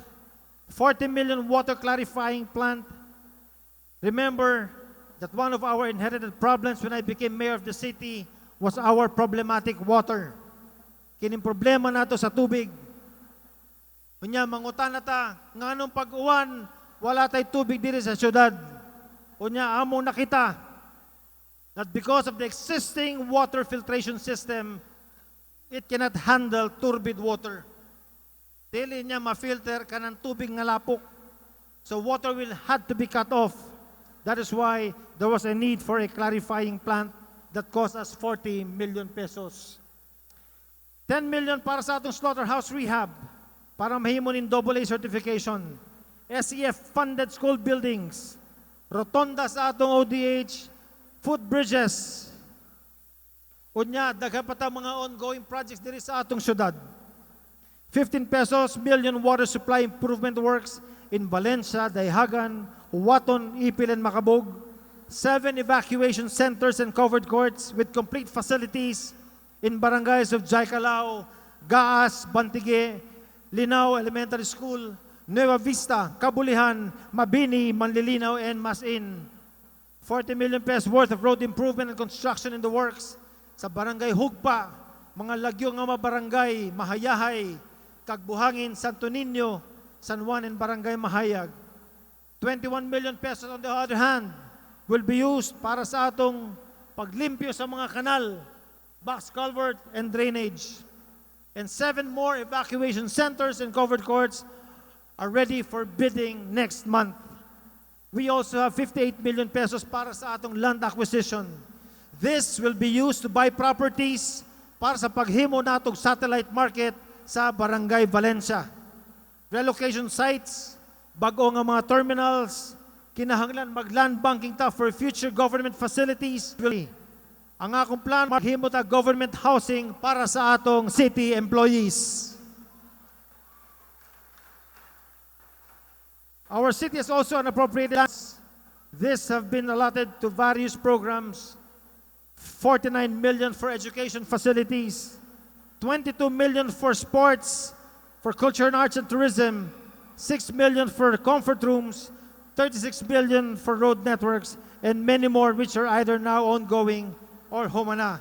40 million water clarifying plant. Remember that one of our inherited problems when I became mayor of the city was our problematic water. Kining problema nato sa tubig. Kunya mangutan na ta, nga nung pag-uwan, wala tay tubig diri sa syudad. Kunya among nakita that because of the existing water filtration system, it cannot handle turbid water. Dili niya ma-filter kanang tubig nga lapok. So water will had to be cut off. That is why there was a need for a clarifying plant that cost us 40 million pesos. 10 million para sa atong slaughterhouse rehab para mahimo nin AA certification. SEF-funded school buildings, rotonda sa atong ODH, footbridges. Unya, daghan pa ta mga ongoing projects diri sa atong syudad. 15 million water supply improvement works in Valencia, Daihagan, Huaton, Ipil, and Macabog. 7 evacuation centers and covered courts with complete facilities in barangays of Jaycalao, Gaas, Bantige, Linao Elementary School, Nueva Vista, Kabulihan, Mabini, Manlilinaw, and Masin. 40 million pesos worth of road improvement and construction in the works sa barangay Hugpa, mga lagyo nga mga barangay, Mahayahay, Kagbuhangin, Santo Niño, San Juan, and Barangay Mahayag. 21 million pesos on the other hand will be used para sa atong paglimpyo sa mga kanal, box culvert, and drainage. And 7 more evacuation centers and covered courts are ready for bidding next month. We also have 58 million pesos para sa atong land acquisition. This will be used to buy properties para sa paghimo natong satellite market sa Barangay Valencia. Relocation sites, bago nga mga terminals, kinahanglan mag-land banking ta for future government facilities. Ang akong plan, maghimo ta government housing para sa atong city employees. Our city has also appropriated lands. This have been allotted to various programs. 49 million for education facilities, 22 million for sports, for culture and arts and tourism, 6 million for comfort rooms, 36 million for road networks, and many more which are either now ongoing or humana.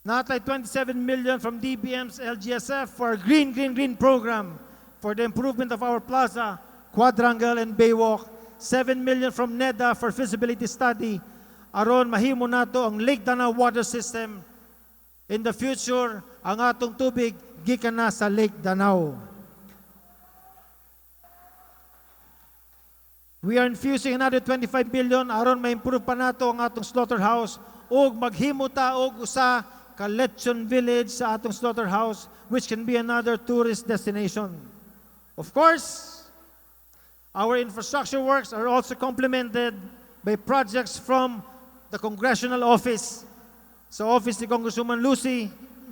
Not like 27 million from DBM's LGSF for our Green program for the improvement of our plaza, quadrangle, and baywalk. 7 million from NEDA for feasibility study. Aron mahimo nato ang Lake Danau water system. In the future, ang atong tubig gikan na sa Lake Danau. We are infusing another 25 million aron ma-improve pa nato ang atong slaughterhouse ug maghimo ta og usa ka lechon village sa atong slaughterhouse which can be another tourist destination. Of course, our infrastructure works are also complemented by projects from the Congressional Office. So Office ni Congresswoman Lucy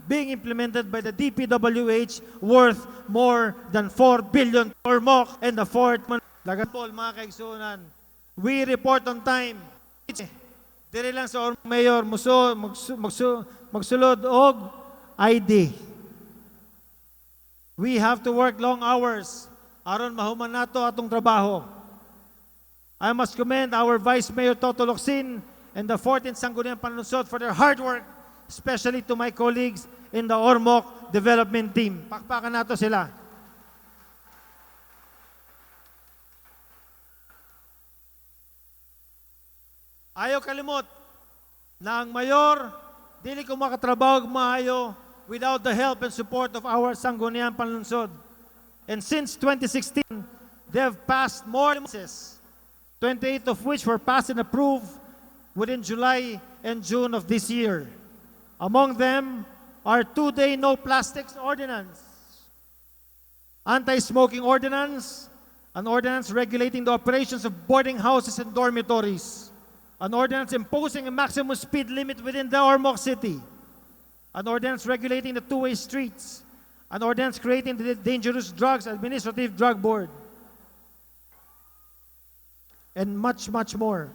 being implemented by the DPWH worth more than 4 billion Ormoc and the Fourth. Lagatol, mga kaigsunan, we report on time. Dire lang sa Ormoc Mayor, magsulod og ID. We have to work long hours aron mahuman nato atong trabaho. I must commend our Vice Mayor Toto Locsin and the 14th Sangguniang Panlungsod for their hard work, especially to my colleagues in the Ormoc Development Team. Pakpakan nato sila. Ayaw kalimot na ang mayor dili ko makatrabaho og maayo without the help and support of our Sangguniang Panlungsod. And since 2016, they have passed more ordinances, 28 of which were passed and approved within July and June of this year. Among them are two-day no plastics ordinance, anti-smoking ordinance, an ordinance regulating the operations of boarding houses and dormitories, an ordinance imposing a maximum speed limit within the Ormoc City, an ordinance regulating the two-way streets, an ordinance creating the Dangerous Drugs Administrative Drug Board, and much, much more.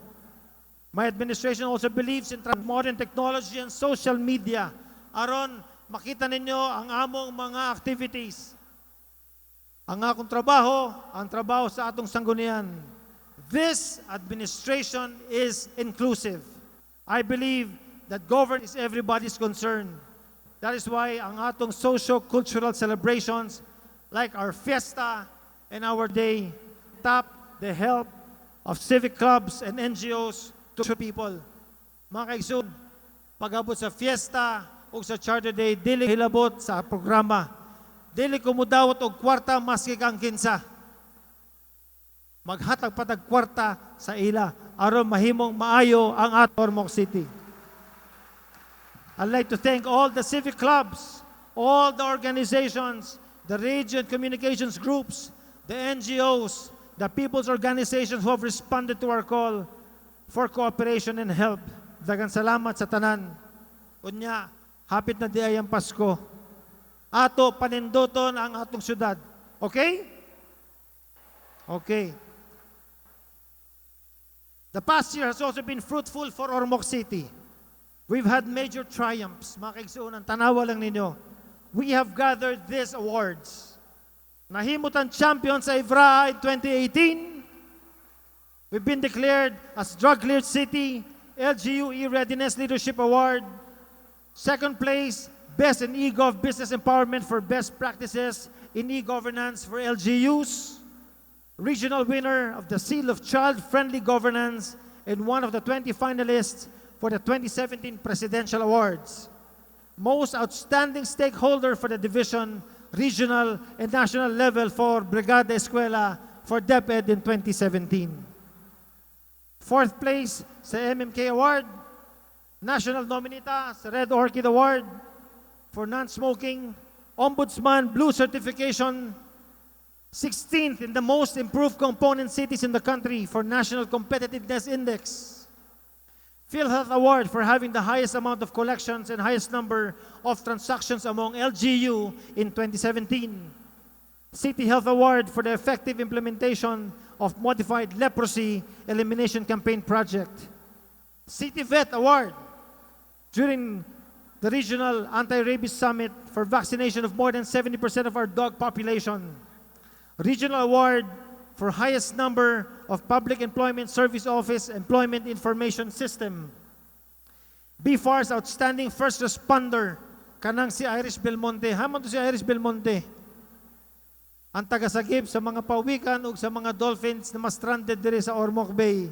My administration also believes in modern technology and social media. Aron, makita ninyo ang among mga activities. Ang akong trabaho, ang trabaho sa atong sanggunian. This administration is inclusive. I believe that governance is everybody's concern. That is why ang atong socio-cultural celebrations like our fiesta and our day tap the help of civic clubs and NGOs to people. Mga kaigsoon, pag-abot sa fiesta o sa Charter Day, dili hilabot sa programa. Dili kumudawat og kwarta maski kang kinsa. Maghatag patag kwarta sa ila aron mahimong maayo ang Ormoc City. I'd like to thank all the civic clubs, all the organizations, the radio and communications groups, the NGOs, the people's organizations who have responded to our call for cooperation and help. Daghang salamat sa tanan. Unya, hapit na di ay ang Pasko. Ato paninduton ang atong syudad. Okay? Okay. The past year has also been fruitful for Ormoc City. We've had major triumphs. Mga kaigsoon, ang tanawa lang ninyo. We have gathered these awards. Nahimutan champion sa Ivraa in 2018. We've been declared as Drug-Cleared City, LGU E-Readiness Leadership Award. Second place, Best in eGov Business Empowerment for Best Practices in E-Governance for LGUs. Regional winner of the Seal of Child-Friendly Governance and one of the 20 finalists for the 2017 Presidential Awards. Most outstanding stakeholder for the division, regional, and national level for Brigada Eskwela for DepEd in 2017. Fourth place sa MMK Award, national nominita sa Red Orchid Award for non-smoking, Ombudsman Blue Certification, 16th in the most improved component cities in the country for National Competitiveness Index. PhilHealth Award for having the highest amount of collections and highest number of transactions among LGU in 2017. City Health Award for the effective implementation of Modified Leprosy Elimination Campaign Project. City Vet Award during the Regional Anti-Rabies Summit for vaccination of more than 70% of our dog population. Regional Award for highest number of Public Employment Service Office Employment Information System. BFAR's outstanding first responder, kanang si Irish Belmonte. Hamon to si Irish Belmonte. Ang tagasagip sa mga pawikan ug sa mga dolphins na mas stranded diri sa Ormoc Bay.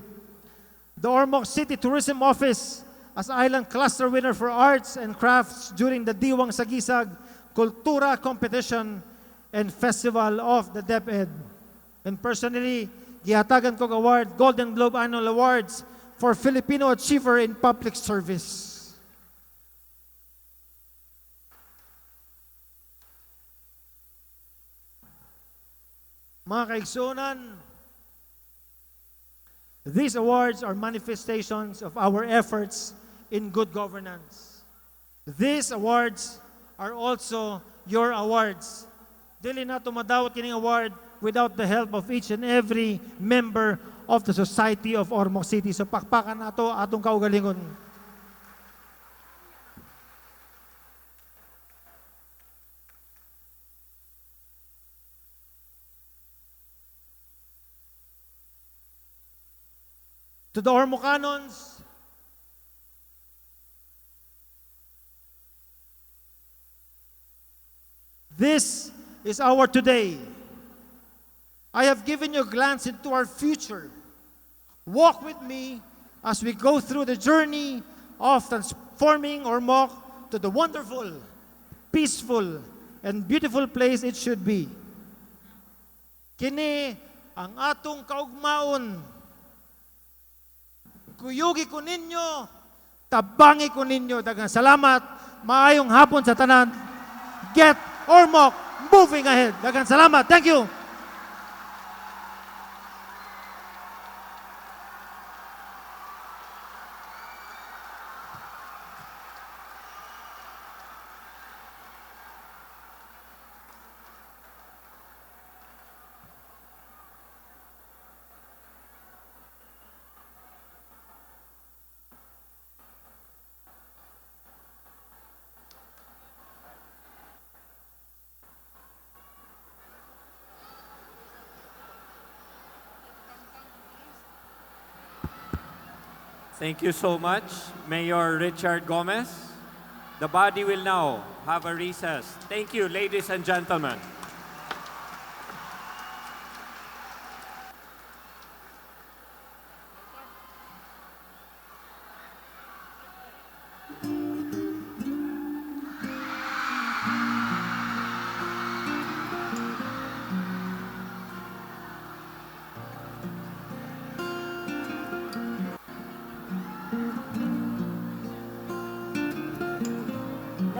The Ormoc City Tourism Office as Island Cluster winner for Arts and Crafts during the Diwang Sagisag Kultura Competition and Festival of the DepEd. And personally, gihatagan kong award, Golden Globe Annual Awards for Filipino Achiever in Public Service. Mga kaigsunan, these awards are manifestations of our efforts in good governance. These awards are also your awards. Dili na tumadawat kining award without the help of each and every member of the society of Ormoc City. So pakpakan nato atong kaugalingon. To the Ormocanons, this is our today. I have given you a glance into our future. Walk with me as we go through the journey of transforming Ormoc to the wonderful, peaceful, and beautiful place it should be. Kini ang atong kaugmaon. Kuyugi ko ninyo tabangi ko ninyo. Daghang salamat. Maayong hapon sa tanan. Get Ormoc moving ahead. Daghang salamat. Thank you. Thank you so much, Mayor Richard Gomez. The body will now have a recess. Thank you, ladies and gentlemen.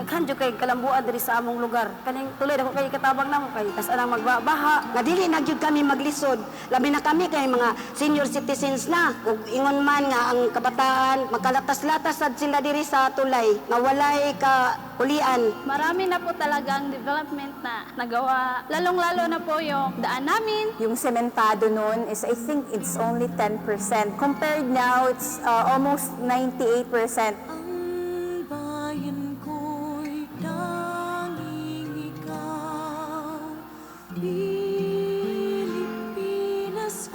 Daghan jud kay kalambuan diri sa among lugar. Kaning tuloy ako kay katabang namo kay tas anang magbabaha. Nga dili na jud kami maglisod. Labi na kami kay mga senior citizens na. Ug ingon man nga ang kabataan makalatas-latas sad sila diri sa tulay nga walay ka ulian. Marami na po talagang development na nagawa. Lalong-lalo na po yung daan namin. Yung sementado noon is I think it's only 10%. Compared now, it's almost 98%. Ang bayan ko'y tanging ikaw, Pilipinas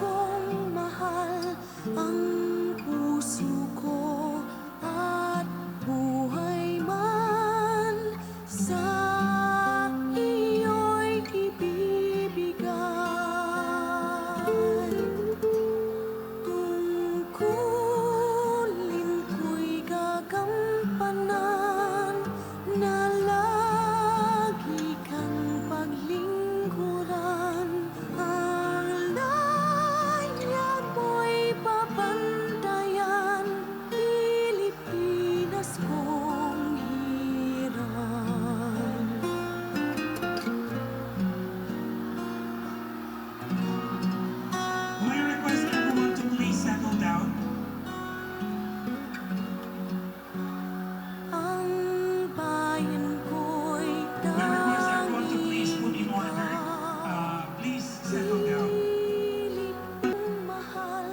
kong mahal, ang puso ko at buhay man sa iyo'y ibibigay. Tungkulin ko'y gagampanan na lagi kang paglingkuran. Ang laya mo'y babantayan, Pilipinas kong hirang. May I request everyone to please settle down? Ang bayan ko'y May I request everyone to please tanging put in order? Please settle down. Pilipinang mahal,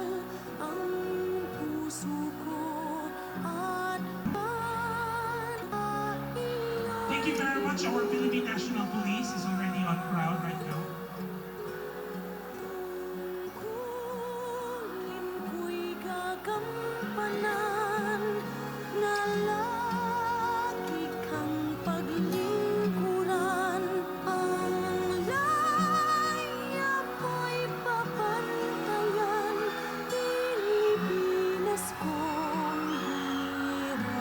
ang puso ko at Thank you very much. Our Philippine National Police is already on crowd right now. Tungkulin ko'y gagampanan na lagi kang paglingkuran. Ang laya mo'y babantayan, Pilipinas kong hirang.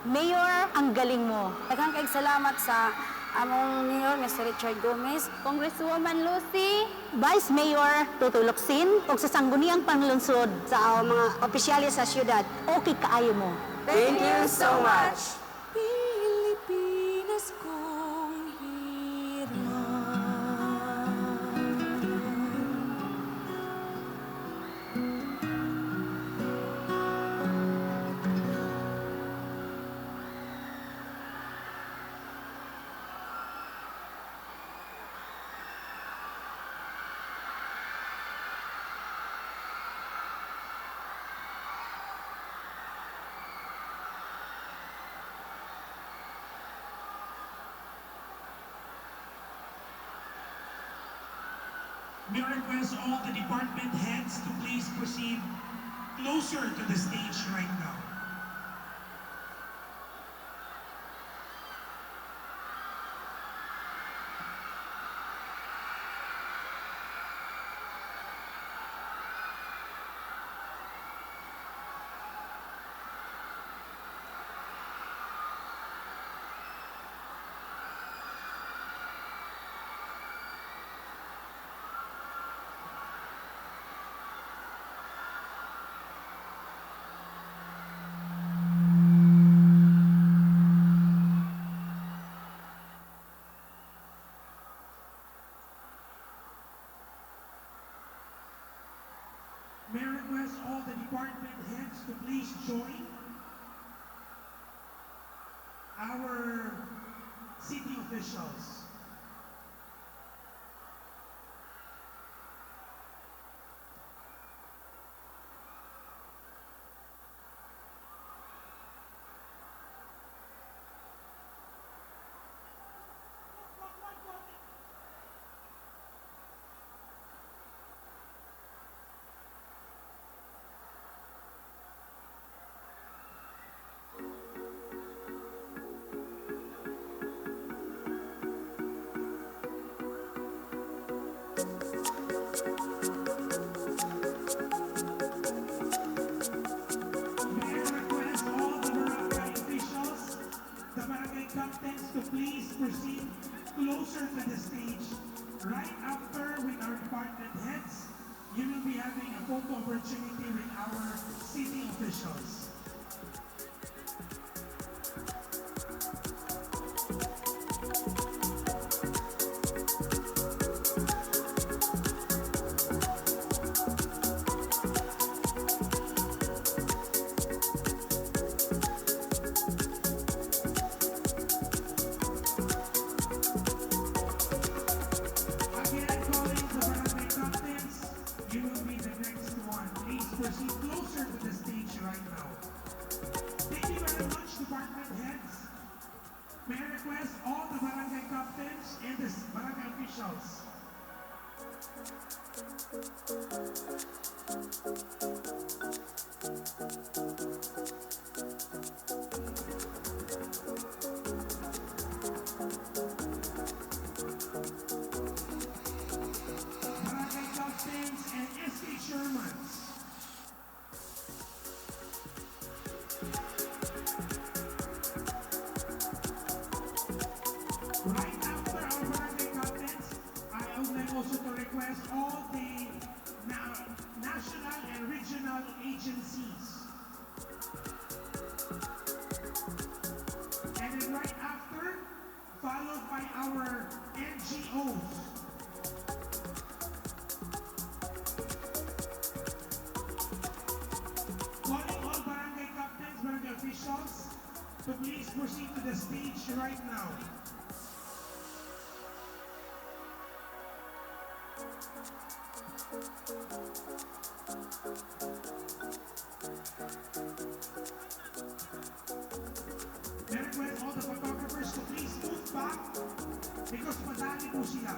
Mayor, ang galing mo. Daghang kay salamat sa among Mayor Mr. Richard Gomez, Congresswoman Lucy, Vice Mayor Tutuloksin ug sa Sangguniang Panlungsod sa mga opisyales sa syudad. Okay kaayo mo. Thank you so much. Pilipinas kong hirang. May I request all the department heads to please proceed closer to the stage right now. May I request all the department heads to please join our city officials. May I request all the barangay officials, the barangay captains to please proceed closer to the stage. Right after with our department heads, you will be having a photo opportunity with our city officials. Again, calling the barangay captains, you will be the next one. Please proceed closer to the stage right now. Thank you very much, department heads. May I request all the barangay captains and the barangay officials. Barangay captains and SK Shermans. Right after our barangay captains, I would like also to request all the national and regional agencies. And then right after, followed by our NGOs. Calling all barangay captains, barangay officials, to please proceed to the stage right now. May I request all the photographers to please move back because madami po sila.